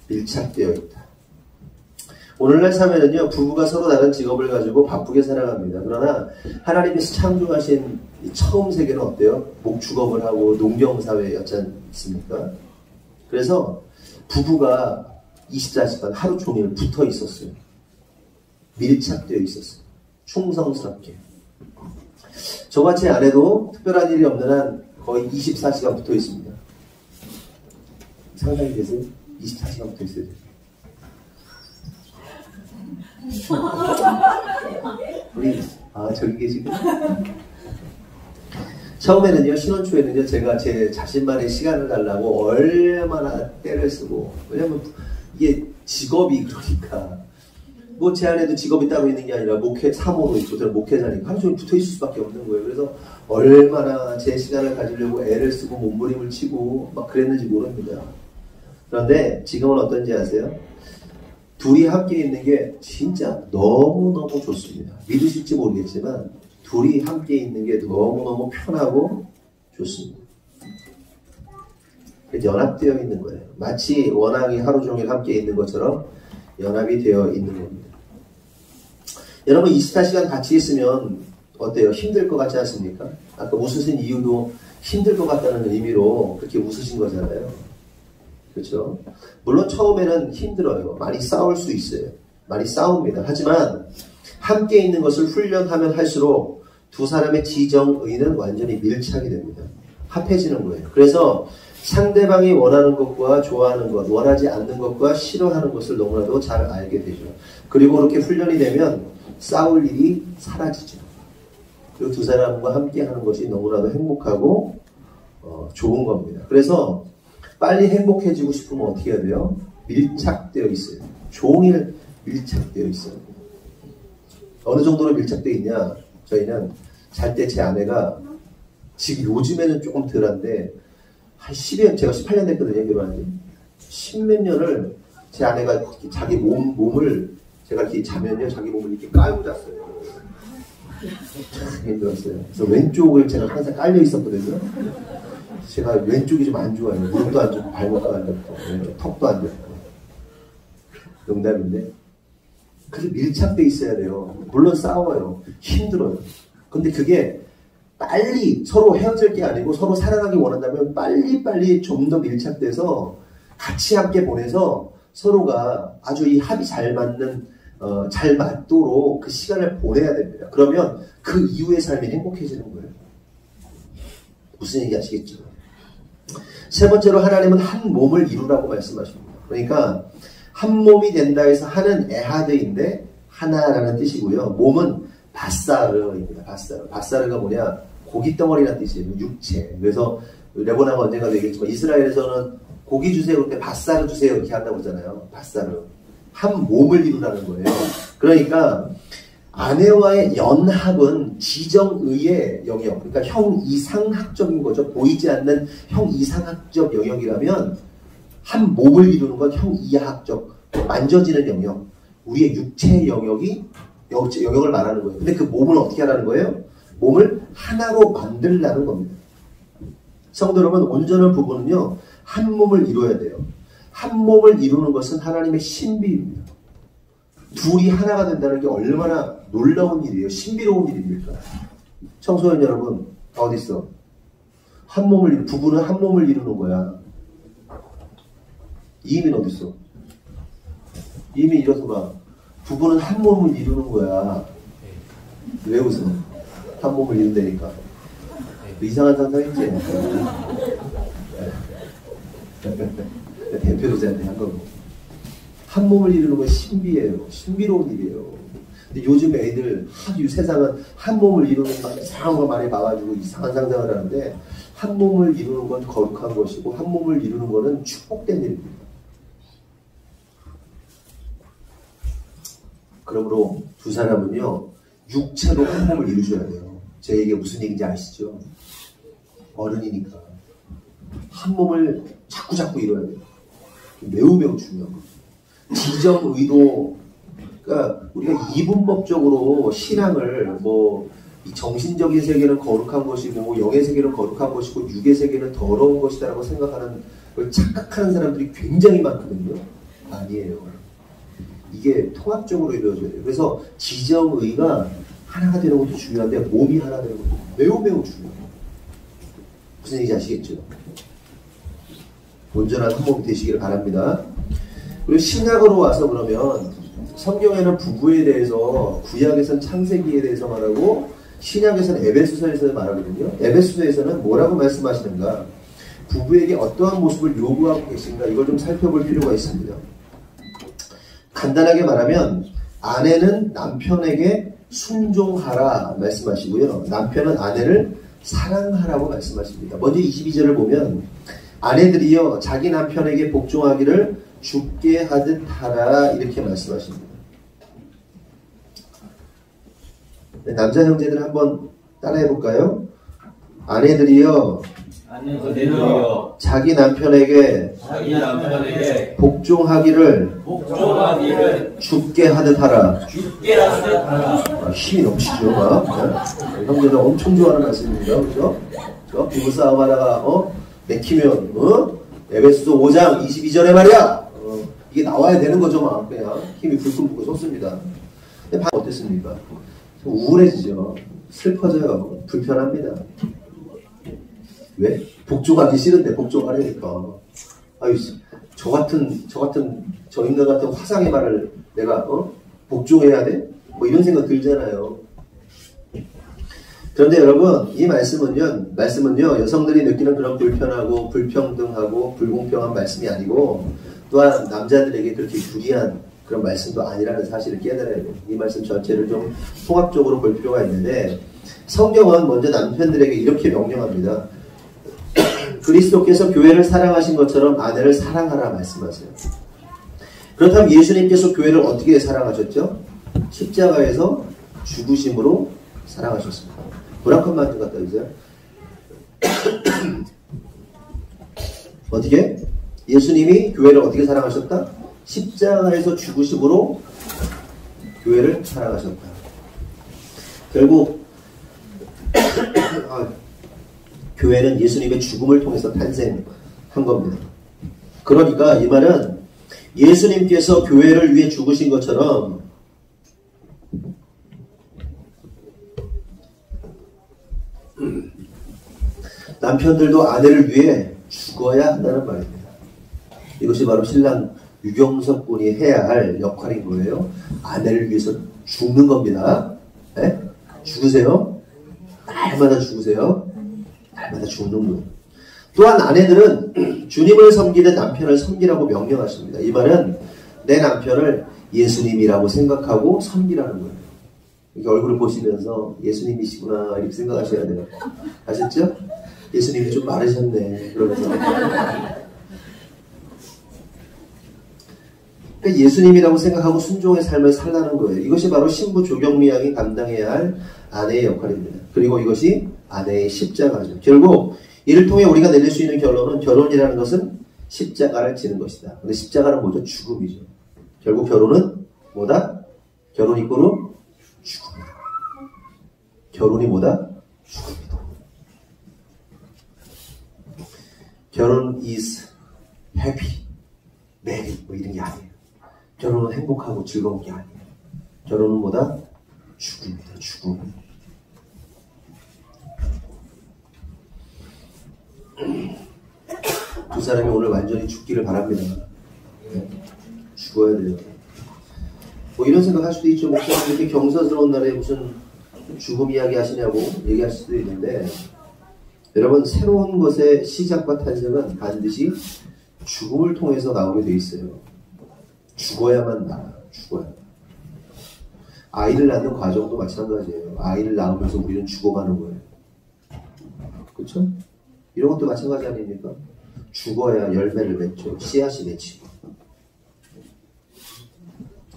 밀착되어 있다. 오늘날 사회는요, 부부가 서로 다른 직업을 가지고 바쁘게 살아갑니다. 그러나 하나님께서 창조하신 이 처음 세계는 어때요? 목축업을 하고 농경사회였지 않습니까? 그래서 부부가 24시간 하루 종일 붙어 있었어요. 밀착되어 있었어요. 충성스럽게. 저와 제 아내도 특별한 일이 없는 한 거의 24시간 붙어 있습니다. 상상이 되세요? 24시간 붙어 있어야 돼요. 우리 저기 계시고 처음에는요, 신혼 초에는요, 제가 제 자신만의 시간을 달라고 얼마나 때를 쓰고, 왜냐면 이게 직업이 그러니까 뭐 제 안에도 직업이 따로 있는 게 아니라 사모로 있고 저는 목회자니까 하루 종일 붙어 있을 수밖에 없는 거예요. 그래서 얼마나 제 시간을 가지려고 애를 쓰고 몸부림을 치고 막 그랬는지 모릅니다. 그런데 지금은 어떤지 아세요? 둘이 함께 있는 게 진짜 너무너무 좋습니다. 믿으실지 모르겠지만 둘이 함께 있는 게 너무너무 편하고 좋습니다. 연합되어 있는 거예요. 마치 원앙이 하루 종일 함께 있는 것처럼 연합이 되어 있는 겁니다. 여러분 이스타 시간 같이 있으면 어때요? 힘들 것 같지 않습니까? 아까 웃으신 이유도 힘들 것 같다는 의미로 그렇게 웃으신 거잖아요. 그렇죠? 물론 처음에는 힘들어요. 많이 싸울 수 있어요. 많이 싸웁니다. 하지만 함께 있는 것을 훈련하면 할수록 두 사람의 지정의는 완전히 밀착이 됩니다. 합해지는 거예요. 그래서 상대방이 원하는 것과 좋아하는 것, 원하지 않는 것과 싫어하는 것을 너무나도 잘 알게 되죠. 그리고 그렇게 훈련이 되면 싸울 일이 사라지죠. 그리고 두 사람과 함께 하는 것이 너무나도 행복하고 좋은 겁니다. 그래서 빨리 행복해지고 싶으면 어떻게 해야 돼요? 밀착되어 있어요. 종일 밀착되어 있어요. 어느 정도로 밀착되어 있냐? 저희는 잘 때 제 아내가 지금 요즘에는 조금 덜한데 한 10년, 제가 18년 됐거든요, 결혼한 지. 10몇 년을 제 아내가 자기 몸을 제가 이렇게 자면요, 자기 몸을 이렇게 깔고 잤어요. 참 힘들었어요. 그래서 왼쪽을 제가 항상 깔려 있었거든요. 제가 왼쪽이 좀 안 좋아요. 무릎도 안 좋고, 발목도 안 좋고, 왼쪽 턱도 안 좋고. 농담인데. 그래서 밀착돼 있어야 돼요. 물론 싸워요. 힘들어요. 근데 그게 빨리 서로 헤어질 게 아니고 서로 사랑하기 원한다면 빨리빨리 좀 더 밀착돼서 같이 함께 보내서 서로가 아주 이 합이 잘 맞는 잘 맞도록 그 시간을 보내야 됩니다. 그러면 그 이후의 삶이 행복해지는 거예요. 무슨 얘기 아시겠죠? 세 번째로 하나님은 한 몸을 이루라고 말씀하십니다. 그러니까 한 몸이 된다 해서 하는 에하드인데 하나라는 뜻이고요. 몸은 바사르입니다. 바사르가 뭐냐? 고깃덩어리라는 뜻이에요. 육체. 그래서 레보나가 언젠가도 얘기했지만 이스라엘에서는 고기 주세요. 그럴 때 바사르 주세요. 이렇게 한다고 그러잖아요. 바사르. 한 몸을 이루라는 거예요. 그러니까 아내와의 연합은 지정의의 영역. 그러니까 형이상학적인 거죠. 보이지 않는 형이상학적 영역이라면 한 몸을 이루는 건 형이하학적, 만져지는 영역. 우리의 육체의 영역을 말하는 거예요. 근데 그 몸을 어떻게 하라는 거예요? 몸을 하나로 만들라는 겁니다. 성도 여러분, 온전한 부부는요, 한 몸을 이루어야 돼요. 한 몸을 이루는 것은 하나님의 신비입니다. 둘이 하나가 된다는 게 얼마나 놀라운 일이에요. 신비로운 일입니까? 청소년 여러분, 어디 있어? 부부는 한 몸을 이루는 거야. 이민 어디 있어? 이민 일어서 봐. 부부는 한 몸을 이루는 거야. 왜 웃어? 한 몸을 이룬다니까. 이상한 상상했지? 대표자한테 한 거고. 한 몸을 이루는 건 신비예요. 신비로운 일이에요. 근데 요즘 애들, 세상은 한 몸을 이루는 이상한 거 많이 봐가지고 이상한 상상을 하는데, 한 몸을 이루는 건 거룩한 것이고, 한 몸을 이루는 거는 축복된 일입니다. 그러므로 두 사람은요, 육체로 한 몸을 이루셔야 돼요. 제 얘기가 무슨 얘기인지 아시죠? 어른이니까. 한 몸을 자꾸 이뤄야 돼요. 매우 중요한 거죠. 지정의도, 그러니까 우리가 이분법적으로 신앙을 이 정신적인 세계는 거룩한 것이고 영의 세계는 거룩한 것이고 육의 세계는 더러운 것이다라고 생각하는 걸 착각하는 사람들이 굉장히 많거든요. 아니에요. 이게 통합적으로 이루어져야 돼요. 그래서 지정의가 하나가 되는 것도 중요한데 몸이 하나 되는 것도 매우 중요해요. 무슨 얘기인지 아시겠죠? 온전한 한 몸이 되시기를 바랍니다. 그리고 신약으로 와서 그러면 성경에는 부부에 대해서 구약에서는 창세기에 대해서 말하고 신약에서는 에베소서에서 말하거든요. 에베소서에서는 뭐라고 말씀하시는가? 부부에게 어떠한 모습을 요구하고 계신가? 이걸 좀 살펴볼 필요가 있습니다. 간단하게 말하면 아내는 남편에게 순종하라 말씀하시고요. 남편은 아내를 사랑하라고 말씀하십니다. 먼저 22절을 보면 아내들이여 자기 남편에게 복종하기를 죽게 하듯 하라 이렇게 말씀하십니다. 네, 남자 형제들 한번 따라해 볼까요? 아내들이여 자기 남편에게 복종하기를 죽게 하듯 하라. 힘이 넘치죠. 형제들 엄청 좋아하는 말씀입니다. 그죠? 부부싸움 하다가 내키면 에베소서 5장 22절에 말이야. 이게 나와야 되는 거죠. 막 그냥 힘이 불끈불끈 솟습니다. 근데 방 어땠습니까? 우울해지죠. 슬퍼져요. 불편합니다. 왜? 복종하기 싫은데 복종하려니까. 아유, 저 인간 같은 화상의 말을 내가 복종해야 돼? 뭐 이런 생각 들잖아요. 그런데 여러분, 이 말씀은요, 여성들이 느끼는 그런 불편하고 불평등하고 불공평한 말씀이 아니고, 또한 남자들에게 그렇게 유리한 그런 말씀도 아니라는 사실을 깨달아야 돼요. 이 말씀 전체를 좀 통합적으로 볼 필요가 있는데, 성경은 먼저 남편들에게 이렇게 명령합니다. 그리스도께서 교회를 사랑하신 것처럼 아내를 사랑하라 말씀하세요. 그렇다면 예수님께서 교회를 어떻게 사랑하셨죠? 십자가에서 죽으심으로 사랑하셨습니다. 브라컨 만든 것 같다, 그죠? 어떻게? 예수님이 교회를 어떻게 사랑하셨다? 십자가에서 죽으심으로 교회를 사랑하셨다. 결국 교회는 예수님의 죽음을 통해서 탄생한 겁니다. 그러니까 이 말은 예수님께서 교회를 위해 죽으신 것처럼 남편들도 아내를 위해 죽어야 한다는 말입니다. 이것이 바로 신랑 유경석 군이 해야 할 역할인 거예요. 아내를 위해서 죽는 겁니다. 네? 죽으세요. 날마다 죽으세요. 날마다 죽는 거예요. 또한 아내들은 주님을 섬기는 남편을 섬기라고 명령하십니다. 이 말은 내 남편을 예수님이라고 생각하고 섬기라는 거예요. 이렇게 얼굴을 보시면서 예수님이시구나 이렇게 생각하셔야 돼요. 아셨죠? 예수님이 좀 마르셨네. 그러면서. 그러니까 예수님이라고 생각하고 순종의 삶을 살라는 거예요. 이것이 바로 신부 조경미 양이 감당해야 할 아내의 역할입니다. 그리고 이것이 아내의 십자가죠. 결국 이를 통해 우리가 내릴 수 있는 결론은 결혼이라는 것은 십자가를 지는 것이다. 근데 십자가는 뭐죠? 죽음이죠. 결국 결혼은 뭐다? 결혼 이꼬르 죽음이다. 결혼이 뭐다? 죽음이다. 결혼 is happy, merry 뭐 이런 게 아니에요. 결혼은 행복하고 즐거운 게 아니에요. 결혼은 뭐다? 죽음이다. 죽음. 두 사람이 오늘 완전히 죽기를 바랍니다. 네? 죽어야 돼요. 뭐 이런 생각 할 수도 있죠. 목사님 이렇게 경사스러운 날에 무슨 죽음 이야기 하시냐고 얘기할 수도 있는데, 여러분 새로운 것의 시작과 탄생은 반드시 죽음을 통해서 나오게 돼 있어요. 죽어야만 나와요. 죽어야. 아이를 낳는 과정도 마찬가지예요. 아이를 낳으면서 우리는 죽어가는 거예요. 그렇죠? 이런 것도 마찬가지 아닙니까? 죽어야 열매를 맺죠. 씨앗이 맺히고.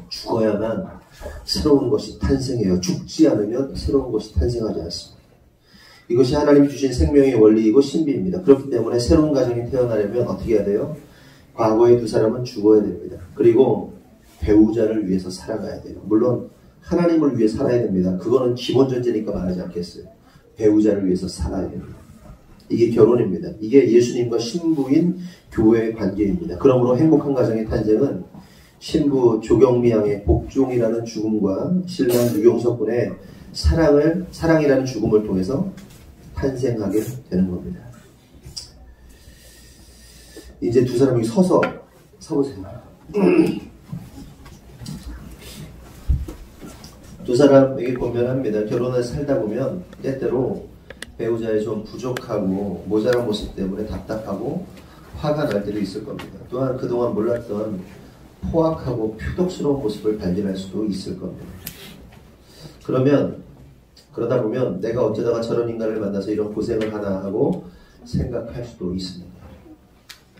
죽어야만 새로운 것이 탄생해요. 죽지 않으면 새로운 것이 탄생하지 않습니다. 이것이 하나님이 주신 생명의 원리이고 신비입니다. 그렇기 때문에 새로운 가정이 태어나려면 어떻게 해야 돼요? 과거의 두 사람은 죽어야 됩니다. 그리고 배우자를 위해서 살아가야 돼요. 물론 하나님을 위해 살아야 됩니다. 그거는 기본 전제니까 말하지 않겠어요. 배우자를 위해서 살아야 됩니다. 이게 결혼입니다. 이게 예수님과 신부인 교회의 관계입니다. 그러므로 행복한 가정의 탄생은 신부 조경미 양의 복종이라는 죽음과 신랑 유경석 군의 사랑이라는 죽음을 통해서 탄생하게 되는 겁니다. 이제 두 사람이 서보세요. 두 사람에게 고면합니다. 결혼을 살다 보면 때때로 배우자의 좀 부족하고 모자란 모습 때문에 답답하고 화가 날 때도 있을 겁니다. 또한 그동안 몰랐던 포악하고 표독스러운 모습을 발견할 수도 있을 겁니다. 그러다 보면 내가 어쩌다가 저런 인간을 만나서 이런 고생을 하나 하고 생각할 수도 있습니다.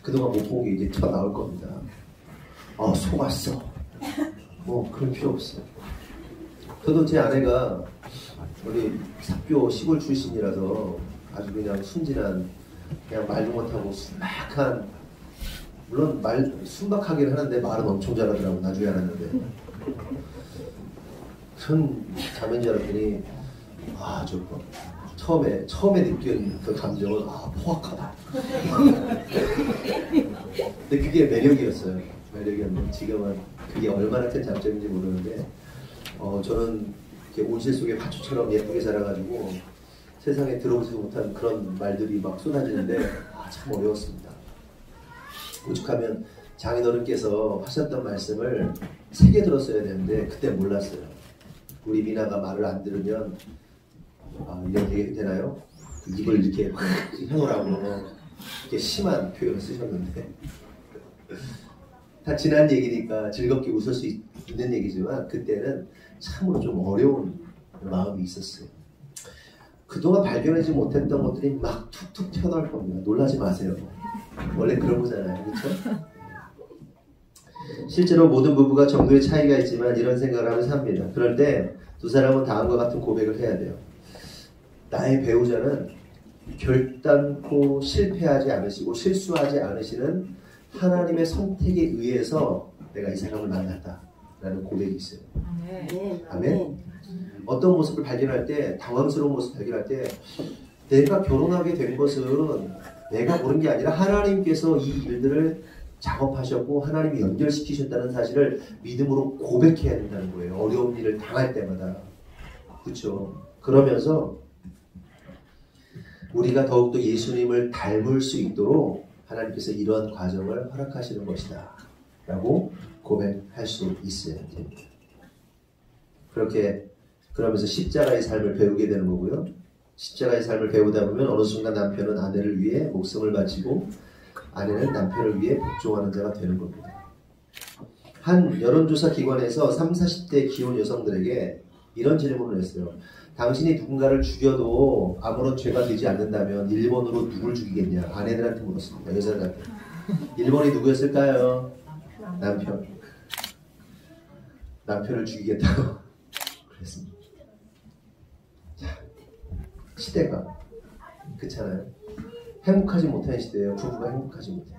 그동안 못 본 게 이제 튀어나올 겁니다. 속았어. 뭐 그런 필요 없어요. 저도 제 아내가 우리 삽교 시골 출신이라서 아주 그냥 순진한, 그냥 말도 못하고 순박한, 물론 말 순박하긴 하는데 말은 엄청 잘하더라고. 나중에 알았는데 큰 자매인 줄 알았더니 저거 처음에 느낀 그 감정은 포악하다. 근데 그게 매력이었어요. 매력이었는데 지금은 그게 얼마나 큰 장점인지 모르는데 저는 이렇게 온실 속의 화초처럼 예쁘게 자라가지고 세상에 들어보지도 못한 그런 말들이 막 쏟아지는데 참 어려웠습니다. 오죽하면 장인어른께서 하셨던 말씀을 새겨 들었어야 되는데 그때 몰랐어요. 우리 미나가 말을 안 들으면 이렇게 되나요? 입을 이렇게 해놓으라고 이렇게 심한 표현을 쓰셨는데 다 지난 얘기니까 즐겁게 웃을 수 있는 얘기지만 그때는 참으로 좀 어려운 마음이 있었어요. 그동안 발견하지 못했던 것들이 막 툭툭 튀어나올 겁니다. 놀라지 마세요. 원래 그런 거잖아요. 그렇죠? 실제로 모든 부부가 정도의 차이가 있지만 이런 생각을 하면서 삽니다. 그럴 때 두 사람은 다음과 같은 고백을 해야 돼요. 나의 배우자는 결단코 실패하지 않으시고 실수하지 않으시는 하나님의 선택에 의해서 내가 이 사람을 만났다 라는 고백이 있어요. 아멘. 어떤 모습을 발견할 때, 당황스러운 모습을 발견할 때 내가 결혼하게 된 것은 내가 고른 게 아니라 하나님께서 이 일들을 작업하셨고 하나님이 연결시키셨다는 사실을 믿음으로 고백해야 된다는 거예요. 어려운 일을 당할 때마다. 그렇죠? 그러면서 우리가 더욱더 예수님을 닮을 수 있도록 하나님께서 이러한 과정을 허락하시는 것이다 라고 고백할 수 있어야 됩니다. 그렇게 그러면서 십자가의 삶을 배우게 되는 거고요. 십자가의 삶을 배우다 보면 어느 순간 남편은 아내를 위해 목숨을 바치고 아내는 남편을 위해 복종하는 자가 되는 겁니다. 한 여론조사 기관에서 30, 40대 기혼 여성들에게 이런 질문을 했어요. 당신이 누군가를 죽여도 아무런 죄가 되지 않는다면 1번으로 누굴 죽이겠냐? 아내들한테 물었습니다. 여자들한테. 1번이 누구였을까요? 남편. 남편을 죽이겠다고 그랬습니다. 자, 시대가 그렇잖아요. 행복하지 못한 시대예요. 부부가 행복하지 못해요.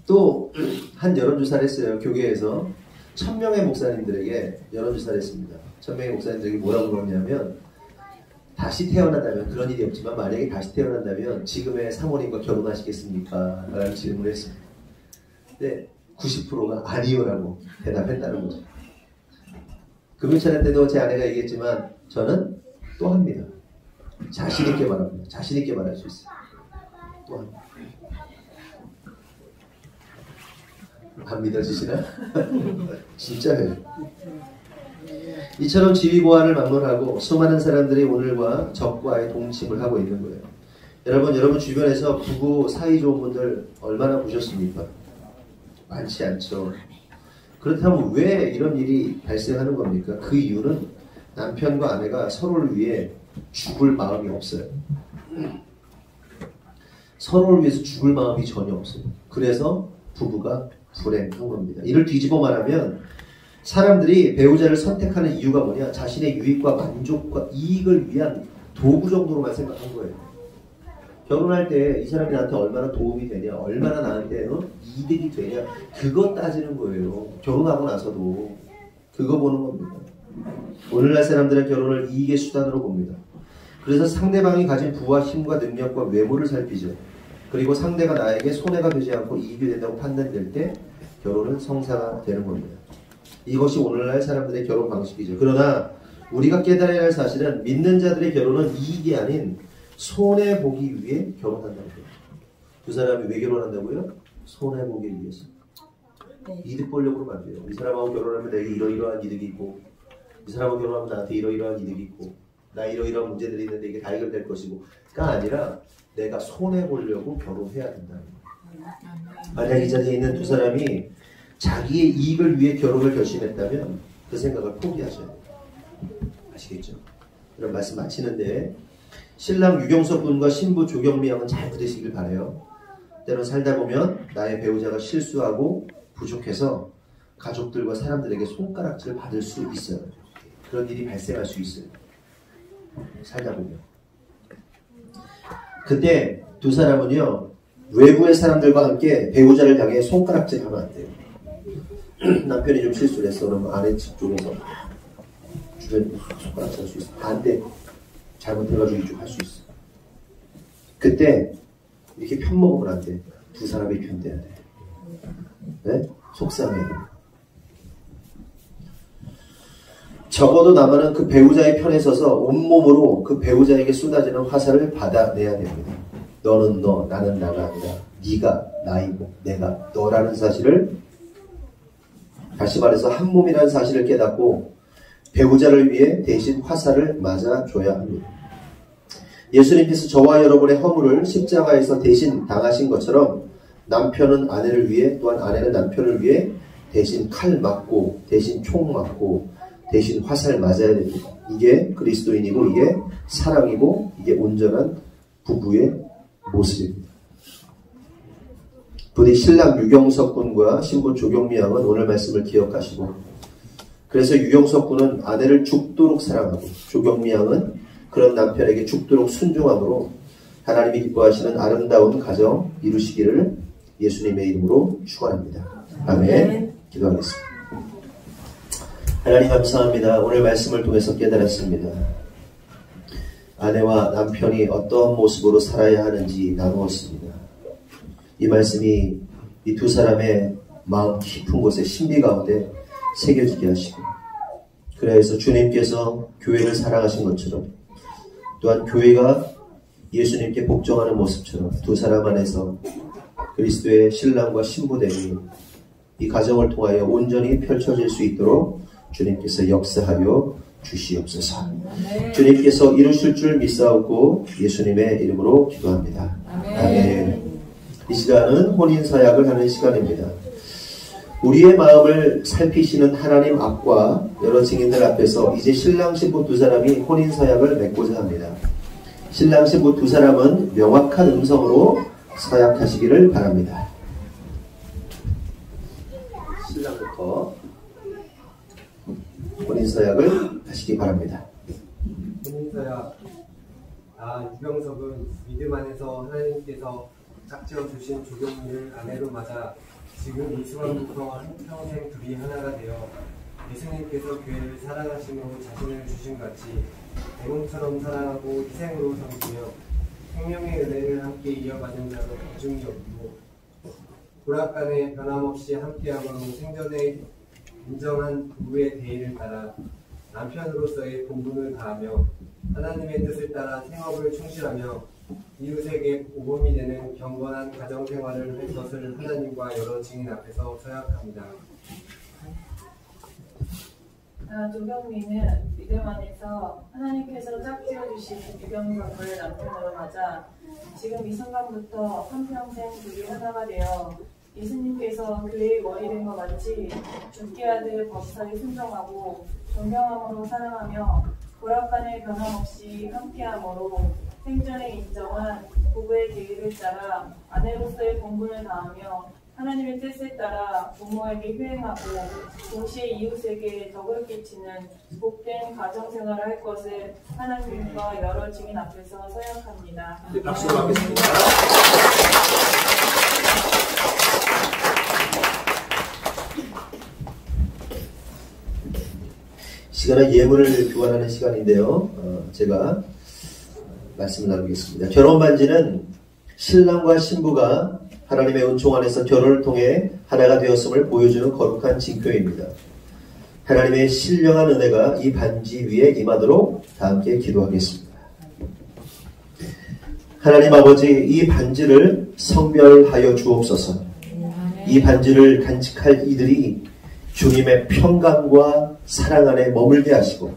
또 한 여론조사를 했어요. 교회에서 1000명의 목사님들에게 여론조사를 했습니다. 1000명의 목사님들에게 뭐라고 물었냐면 다시 태어난다면, 그런 일이 없지만 만약에 다시 태어난다면 지금의 사모님과 결혼하시겠습니까? 라는 질문을 했습니다. 근데 90%가 아니요라고 대답했다는 거죠. 금요차례 때도 제 아내가 얘기했지만 저는 또 합니다. 자신있게 말합니다. 자신있게 말할 수 있어요. 또 합니다. 안 믿어지시나? 진짜예요. 이처럼 지위보안을 막론하고 수많은 사람들이 오늘과 적과의 동침을 하고 있는 거예요. 여러분 주변에서 부부 사이 좋은 분들 얼마나 보셨습니까? 많지 않죠. 그렇다면 왜 이런 일이 발생하는 겁니까? 그 이유는 남편과 아내가 서로를 위해 죽을 마음이 없어요. 서로를 위해서 죽을 마음이 전혀 없어요. 그래서 부부가 불행한 겁니다. 이를 뒤집어 말하면 사람들이 배우자를 선택하는 이유가 뭐냐? 자신의 유익과 만족과 이익을 위한 도구 정도로만 생각한 거예요. 결혼할 때 이 사람이 나한테 얼마나 도움이 되냐, 얼마나 나한테 이득이 되냐, 그거 따지는 거예요. 결혼하고 나서도 그거 보는 겁니다. 오늘날 사람들은 결혼을 이익의 수단으로 봅니다. 그래서 상대방이 가진 부와 힘과 능력과 외모를 살피죠. 그리고 상대가 나에게 손해가 되지 않고 이익이 된다고 판단될 때 결혼은 성사가 되는 겁니다. 이것이 오늘날 사람들의 결혼 방식이죠. 그러나 우리가 깨달아야 할 사실은 믿는 자들의 결혼은 이익이 아닌 손해보기 위해 결혼한다는 거예요. 두 사람이 왜 결혼한다고요? 손해보기 위해서. 이득 보려고 그러면 안 돼요. 이 사람하고 결혼하면 내게 이러이러한 이득이 있고, 이 사람하고 결혼하면 나한테 이러이러한 이득이 있고, 나 이러이러한 문제들이 있는데 이게 다 해결될 것이고가 아니라 내가 손해보려고 결혼해야 된다는 거예요. 만약 이 자리에 있는 두 사람이 자기의 이익을 위해 결혼을 결심했다면 그 생각을 포기하셔야 돼요. 아시겠죠? 이런 말씀 마치는데 신랑 유경석 군과 신부 조경미 양은 잘 부르시길 바라요. 때로 살다 보면 나의 배우자가 실수하고 부족해서 가족들과 사람들에게 손가락질을 받을 수 있어요. 그런 일이 발생할 수 있어요. 살다 보면. 그때 두 사람은요, 외부의 사람들과 함께 배우자를 향해 손가락질 하면 안 돼요. 남편이 좀 실수를 했어. 그러면 아내 측 쪽에서 주변에 손가락질 할 수 있어. 반대. 잘못해가지고 이쪽 할 수 있어. 그때 이렇게 편먹으면 안 돼. 두 사람이 편돼야 돼. 네? 속상해요. 적어도 나만은 그 배우자의 편에 서서 온몸으로 그 배우자에게 쏟아지는 화살을 받아내야 됩니다. 너는 너, 나는 나가 아니라 네가 나이고 내가 너라는 사실을, 다시 말해서 한 몸이라는 사실을 깨닫고 배우자를 위해 대신 화살을 맞아줘야 합니다. 예수님께서 저와 여러분의 허물을 십자가에서 대신 당하신 것처럼 남편은 아내를 위해, 또한 아내는 남편을 위해 대신 칼 맞고 대신 총 맞고 대신 화살 맞아야 됩니다. 이게 그리스도인이고 이게 사랑이고 이게 온전한 부부의 모습입니다. 부디 신랑 유경석 군과 신부 조경미 양은 오늘 말씀을 기억하시고, 그래서 유경석 군은 아내를 죽도록 사랑하고 조경미 양은 그런 남편에게 죽도록 순종함으로 하나님이 기뻐하시는 아름다운 가정 이루시기를 예수님의 이름으로 축원합니다. 아멘. 기도하겠습니다. 하나님 감사합니다. 오늘 말씀을 통해서 깨달았습니다. 아내와 남편이 어떠한 모습으로 살아야 하는지 나누었습니다. 이 말씀이 이 두 사람의 마음 깊은 곳에 심리 가운데 새겨지게 하시고, 그래서 주님께서 교회를 사랑하신 것처럼 또한 교회가 예수님께 복종하는 모습처럼 두 사람 안에서 그리스도의 신랑과 신부됨이 이 가정을 통하여 온전히 펼쳐질 수 있도록 주님께서 역사하여 주시옵소서. 아멘. 주님께서 이루실 줄 믿사옵고 예수님의 이름으로 기도합니다. 아멘. 아멘. 이 시간은 혼인서약을 하는 시간입니다. 우리의 마음을 살피시는 하나님 앞과 여러 증인들 앞에서 이제 신랑 신부 두 사람이 혼인서약을 맺고자 합니다. 신랑 신부 두 사람은 명확한 음성으로 서약하시기를 바랍니다. 신랑부터 혼인서약을 하시기 바랍니다. 혼인서약. 나 유경석은 믿음 안에서 하나님께서 짝지어 주신 조경미를 아내로 맞아 지금 이 순간부터 한평생 둘이 하나가 되어 예수님께서 교회를 사랑하심으로 자신을 주신 같이 내 몸처럼 사랑하고 희생으로 섬기며 생명의 은혜를 함께 이어가는 자로 부중이 없고 고락간에 변함없이 함께함으로 생전에 인정한 부부의 대의를 따라 남편으로서의 본분을 다하며 하나님의 뜻을 따라 생업을 충실하며 이웃에게 복음이 되는 경건한 가정생활을 할 것을 하나님과 여러 증인 앞에서 서약합니다. 조경미는 믿음 안에서 하나님께서 짝지어 주신 유경석을 남편으로 맞아 지금 이 순간부터 한평생 둘이 하나가 되어 예수님께서 교회의 머리 된 것 같이 죽게 하듯 법사에 순종하고 존경함으로 사랑하며 고락간에 변함없이 함께함으로 생전에 인정한 부부의 계획을 따라 아내로서의 본분을 다하며 하나님의 뜻에 따라 부모에게 회행하고 동시에 이웃에게 덕을 끼치는 복된 가정생활을 할 것을 하나님과 여러 증인 앞에서 서약합니다. 네, 박수로 받겠습니다. 시간은 예물을 교환하는 시간인데요. 제가 말씀을 나누겠습니다. 결혼 반지는 신랑과 신부가 하나님의 은총 안에서 결혼을 통해 하나가 되었음을 보여주는 거룩한 징표입니다. 하나님의 신령한 은혜가 이 반지 위에 임하도록 다 함께 기도하겠습니다. 하나님 아버지, 이 반지를 성별하여 주옵소서. 이 반지를 간직할 이들이 주님의 평강과 사랑 안에 머물게 하시고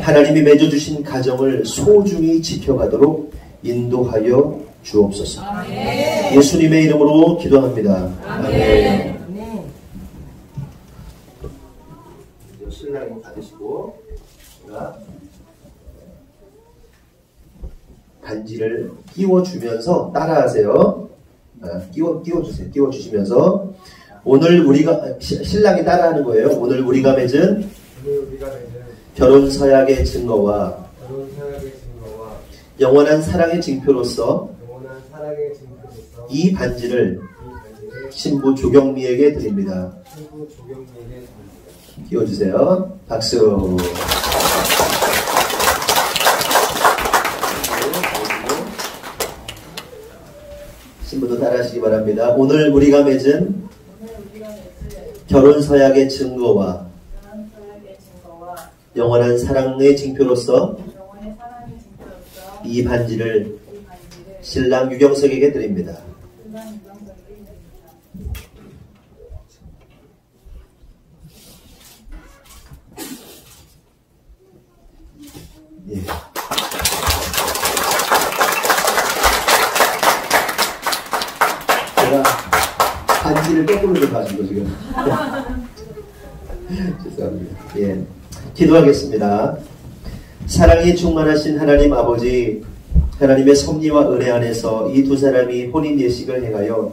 하나님이 맺어주신 가정을 소중히 지켜가도록 인도하여 주옵소서. 예수님의 이름으로 기도합니다. 아멘. 신랑이 받으시고 제가 반지를 끼워주면서 따라하세요. 끼워주세요. 끼워주시면서 오늘 우리가 신랑이 따라하는 거예요. 오늘 우리가 맺은 결혼 서약의 증거와 영원한 사랑의 증표로서 이 반지를 신부 조경미에게 드립니다. 끼워주세요. 박수. 신부도 따라하시기 바랍니다. 오늘 우리가 맺은 결혼 서약의 증거와 영원한 사랑의 징표로서 이 반지를 신랑 유경석에게 드립니다. 예. 제가 반지를 거꾸로 좀 가지고 지금 죄송합니다. 예. 기도하겠습니다. 사랑이 충만하신 하나님 아버지, 하나님의 섭리와 은혜 안에서 이 두 사람이 혼인 예식을 행하여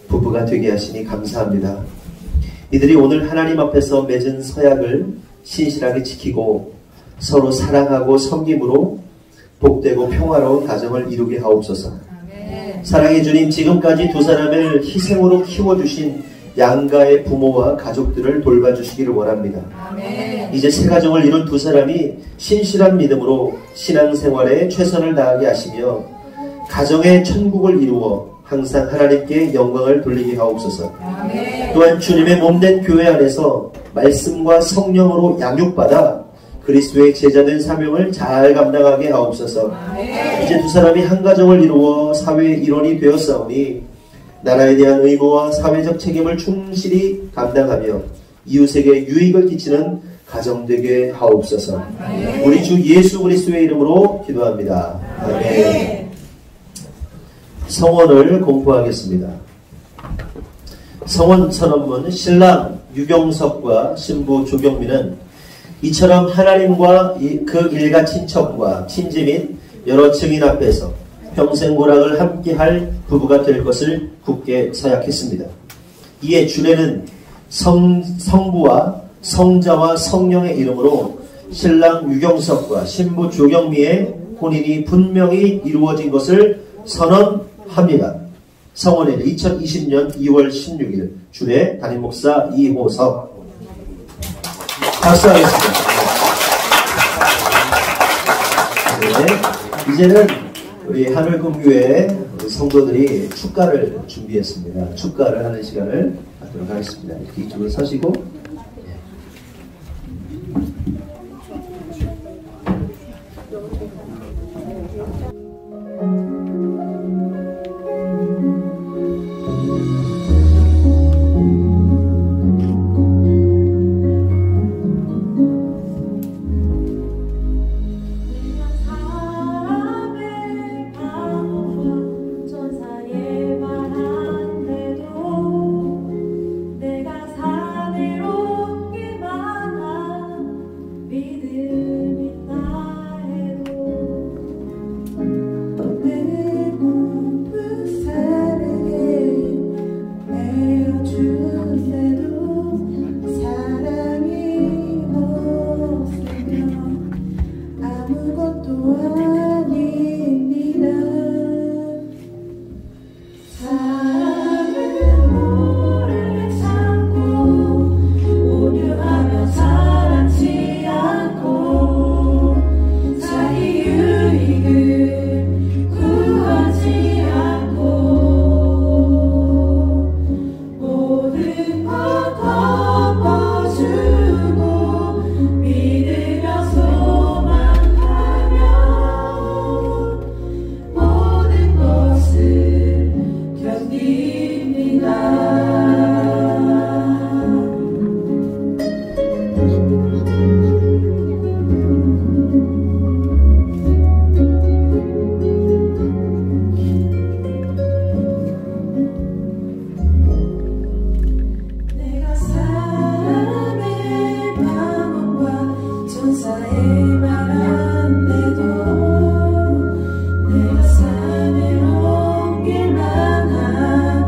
부부가 되게 하시니 감사합니다. 이들이 오늘 하나님 앞에서 맺은 서약을 신실하게 지키고 서로 사랑하고 섬김으로 복되고 평화로운 가정을 이루게 하옵소서. 사랑의 주님, 지금까지 두 사람을 희생으로 키워주신 양가의 부모와 가족들을 돌봐주시기를 원합니다. 이제 새 가정을 이룬 두 사람이 신실한 믿음으로 신앙생활에 최선을 다하게 하시며 가정의 천국을 이루어 항상 하나님께 영광을 돌리게 하옵소서. 또한 주님의 몸된 교회 안에서 말씀과 성령으로 양육받아 그리스도의 제자된 사명을 잘 감당하게 하옵소서. 이제 두 사람이 한 가정을 이루어 사회의 일원이 되었사오니 나라에 대한 의무와 사회적 책임을 충실히 감당하며 이웃에게 유익을 끼치는 가정 되게 하옵소서. 우리 주 예수 그리스도의 이름으로 기도합니다. 아멘. 성원을 공포하겠습니다. 성원 선언문. 신랑 유경석과 신부 조경미는 이처럼 하나님과 그 일가 친척과 친지 및 여러 증인 앞에서 평생 고락을 함께할 부부가 될 것을 굳게 서약했습니다. 이에 주례는 성부와 성자와 성령의 이름으로 신랑 유경석과 신부 조경미의 혼인이 분명히 이루어진 것을 선언합니다. 성원일 2020년 2월 16일 주례 담임목사 이호석. 박수하겠습니다. 네, 이제는 우리 하늘금교회 성도들이 축가를 준비했습니다. 축가를 하는 시간을 갖도록 하겠습니다. 이렇게 이쪽으로 서시고 내가 산을 옮길 만한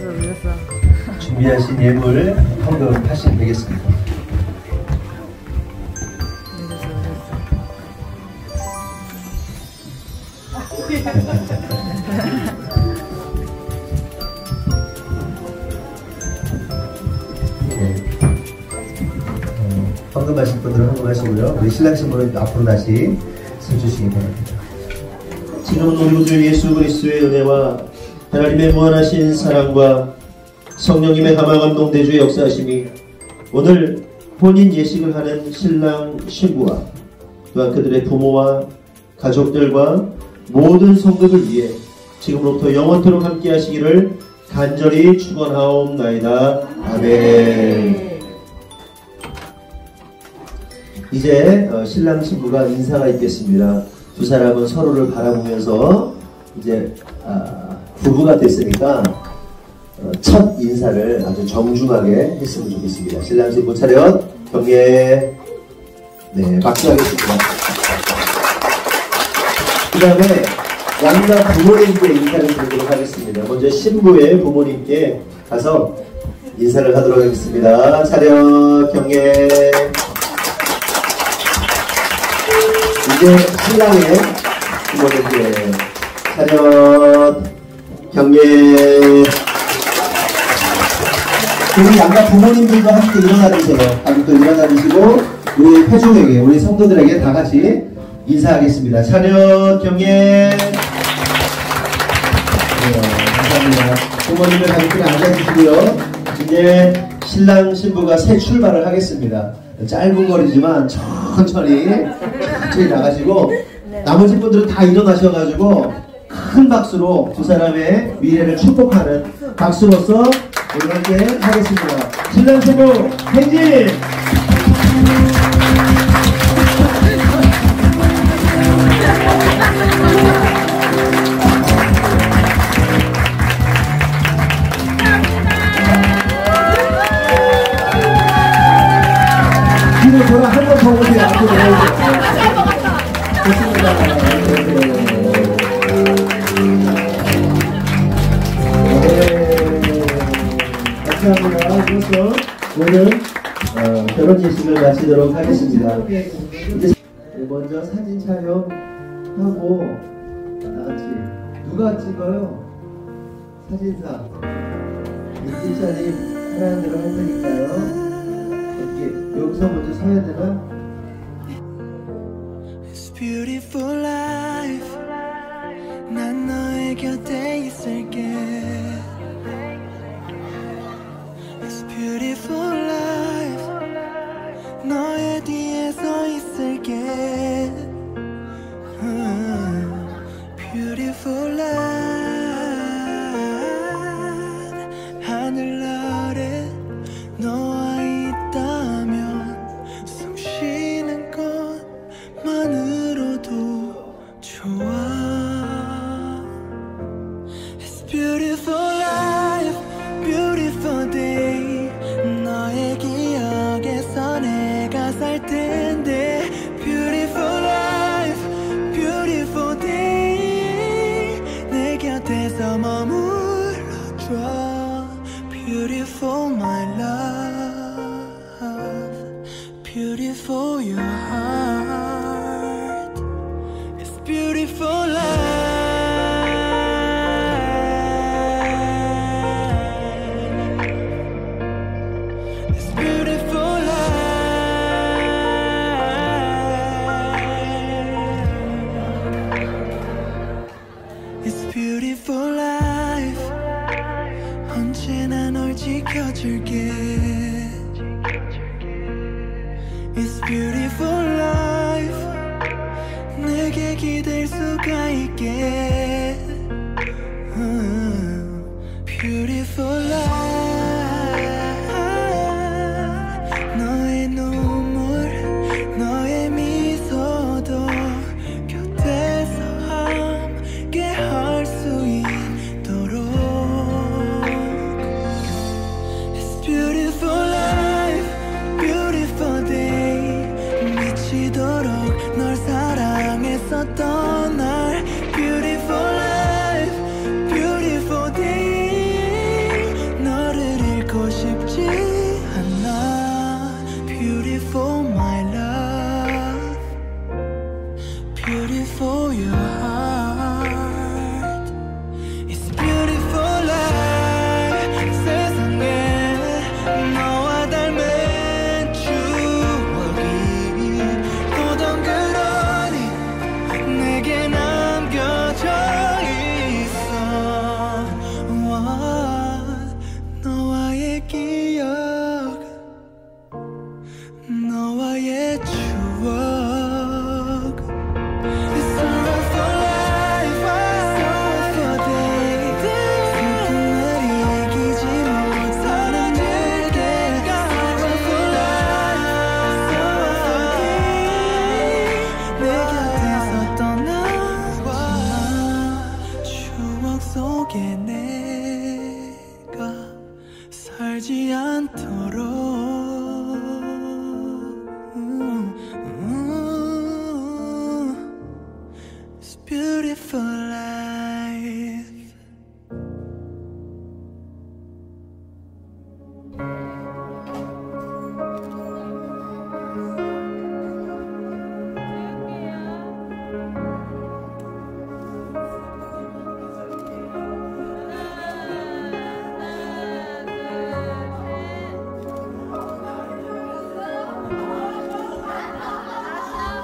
늦었어. 준비하신 예물 헌금하시면 되겠습니다. 네. 헌금하실 분들은 헌금하시고요. 우리 신랑 신부는 앞으로 다시 서주시기 바랍니다. 지금은 우리 구주 예수 그리스도의 은혜와 하나님의 무한하신 사랑과 성령님의 감화감동 대주의 역사하심이 오늘 혼인 예식을 하는 신랑 신부와 또한 그들의 부모와 가족들과 모든 성도들 위해 지금부터 영원토록 함께 하시기를 간절히 축원하옵나이다. 아멘. 이제 신랑 신부가 인사가 있겠습니다. 두 사람은 서로를 바라보면서 이제 부부가 됐으니까 첫 인사를 아주 정중하게 했으면 좋겠습니다. 신랑 신부 차렷 경례. 네, 박수하겠습니다. 그 다음에 양가 부모님께 인사를 드리도록 하겠습니다. 먼저 신부의 부모님께 가서 인사를 하도록 하겠습니다. 차렷 경례. 이제 신랑의 부모님께 차렷 경례. 우리 양가 부모님들도 함께 일어나주세요. 가족도 일어나주시고 우리 회중에게 우리 성도들에게 다 같이 인사하겠습니다. 차렷 경례. 네, 감사합니다. 부모님을 가족들이 앉아주시고요. 이제 신랑 신부가 새 출발을 하겠습니다. 짧은 거리지만 천천히 나가시고 나머지 분들은 다 일어나셔가지고 큰 박수로 두 사람의 미래를 축복하는 박수로서 우리 함께 하겠습니다. 신랑 신부 행진! 뒤로 돌아 한 번 더 오세요. 앞으로 오세요. 좋습니다. 감사합니다. 그래서 오늘 결혼 예식을 마치도록 하겠습니다. 이제 먼저 사진 촬영하고 같이 누가 찍어요? 사진사 인증사진 하라는 대로 할 테니까요. 이렇게 여기서 먼저 서야 되나? It's beautiful life. 난 너의 곁에 있을게. It's beautiful life. 너의 뒤에 서 있을게. Beautiful life. 하늘 아래 너와 있다면 숨 쉬는 것만으로도 좋아. It's beautiful life, beautiful day. 너의 기억에서 내가 살 텐데. Beautiful life, beautiful day. 내 곁에서 머물러줘. Beautiful my love, beautiful your heart. It's beautiful life. beautiful life 언제나 널 지켜줄게 It's beautiful life 내게 기댈 수가 있게 Beautiful life 너의 눈물 너의 미소도 곁에서 함께 할 수 있도록 It's beautiful life beautiful day 미치도록 널 사랑했었던 날 Beautiful life beautiful day 너를 잃고 싶지 않아 Beautiful my love Beautiful your heart It's beautiful life 세상에 너와 닮은 추억이 또 덩그러니 내게 남겨져 있어 너와의 기억 너와의 추억 It's all for life, all for day 슬픈 날이 이기지 못하는 내게 All for life, all for day 내 곁에서 떠나지마 추억 속에 내가 살지 않도록 It's beautiful life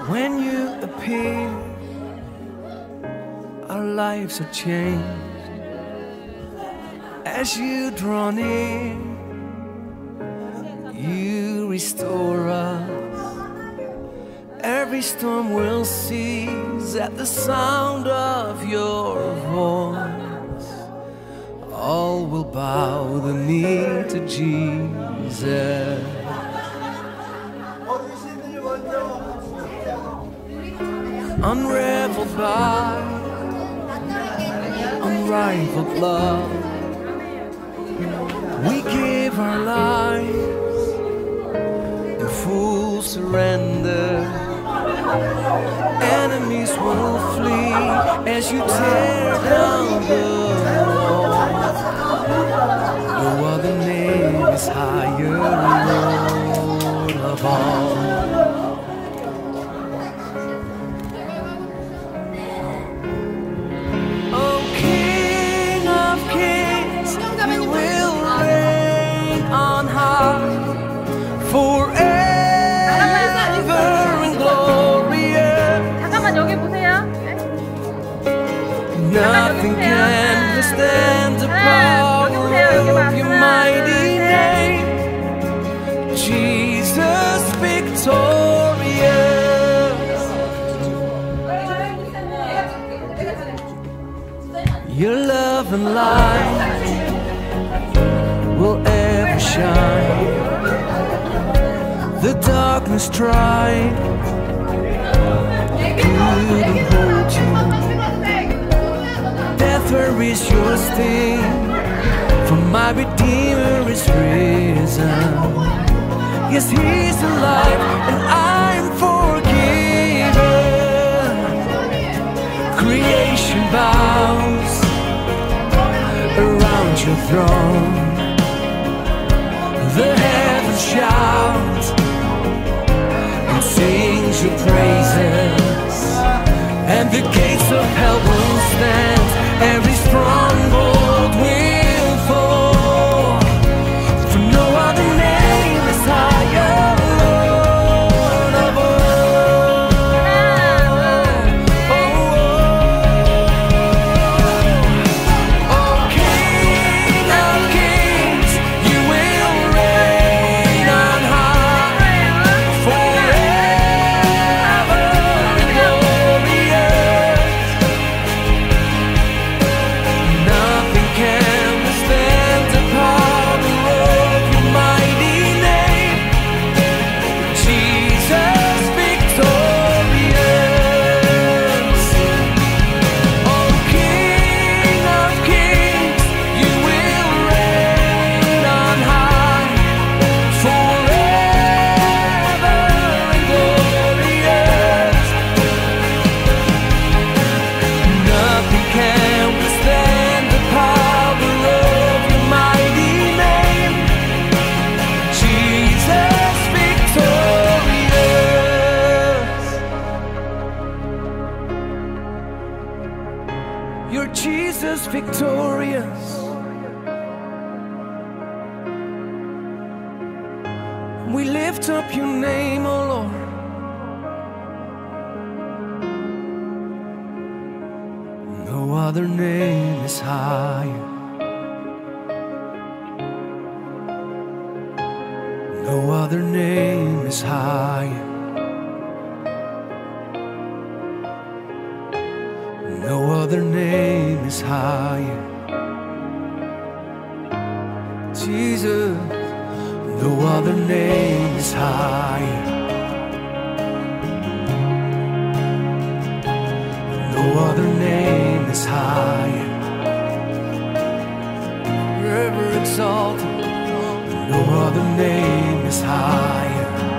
When you appear our lives are changed as you draw near you restore us every storm will cease at the sound of your voice all will bow the knee to Jesus unraveled by unrivaled love we give our lives in full surrender enemies will flee as you tear down the wall no other name is higher Lord of all Nothing can withstand the power of your mighty name, Jesus victorious. Your love and light will ever shine. The darkness tried, couldn't hold you. Death, where is your sting? For my Redeemer is risen. Yes, He's alive and I'm forgiven. Creation bows around your throne. The heavens shout and sings your praises, and the gates of hell will stand. Every stronghold will fall, for no other name is higher, Lord of all. Oh, oh. You're Jesus victorious. We lift up your name, oh Lord. No other name is higher. No other name is higher. No other name is higher. Jesus, no other name is higher. No other name is higher. Forever exalted. No other name is higher.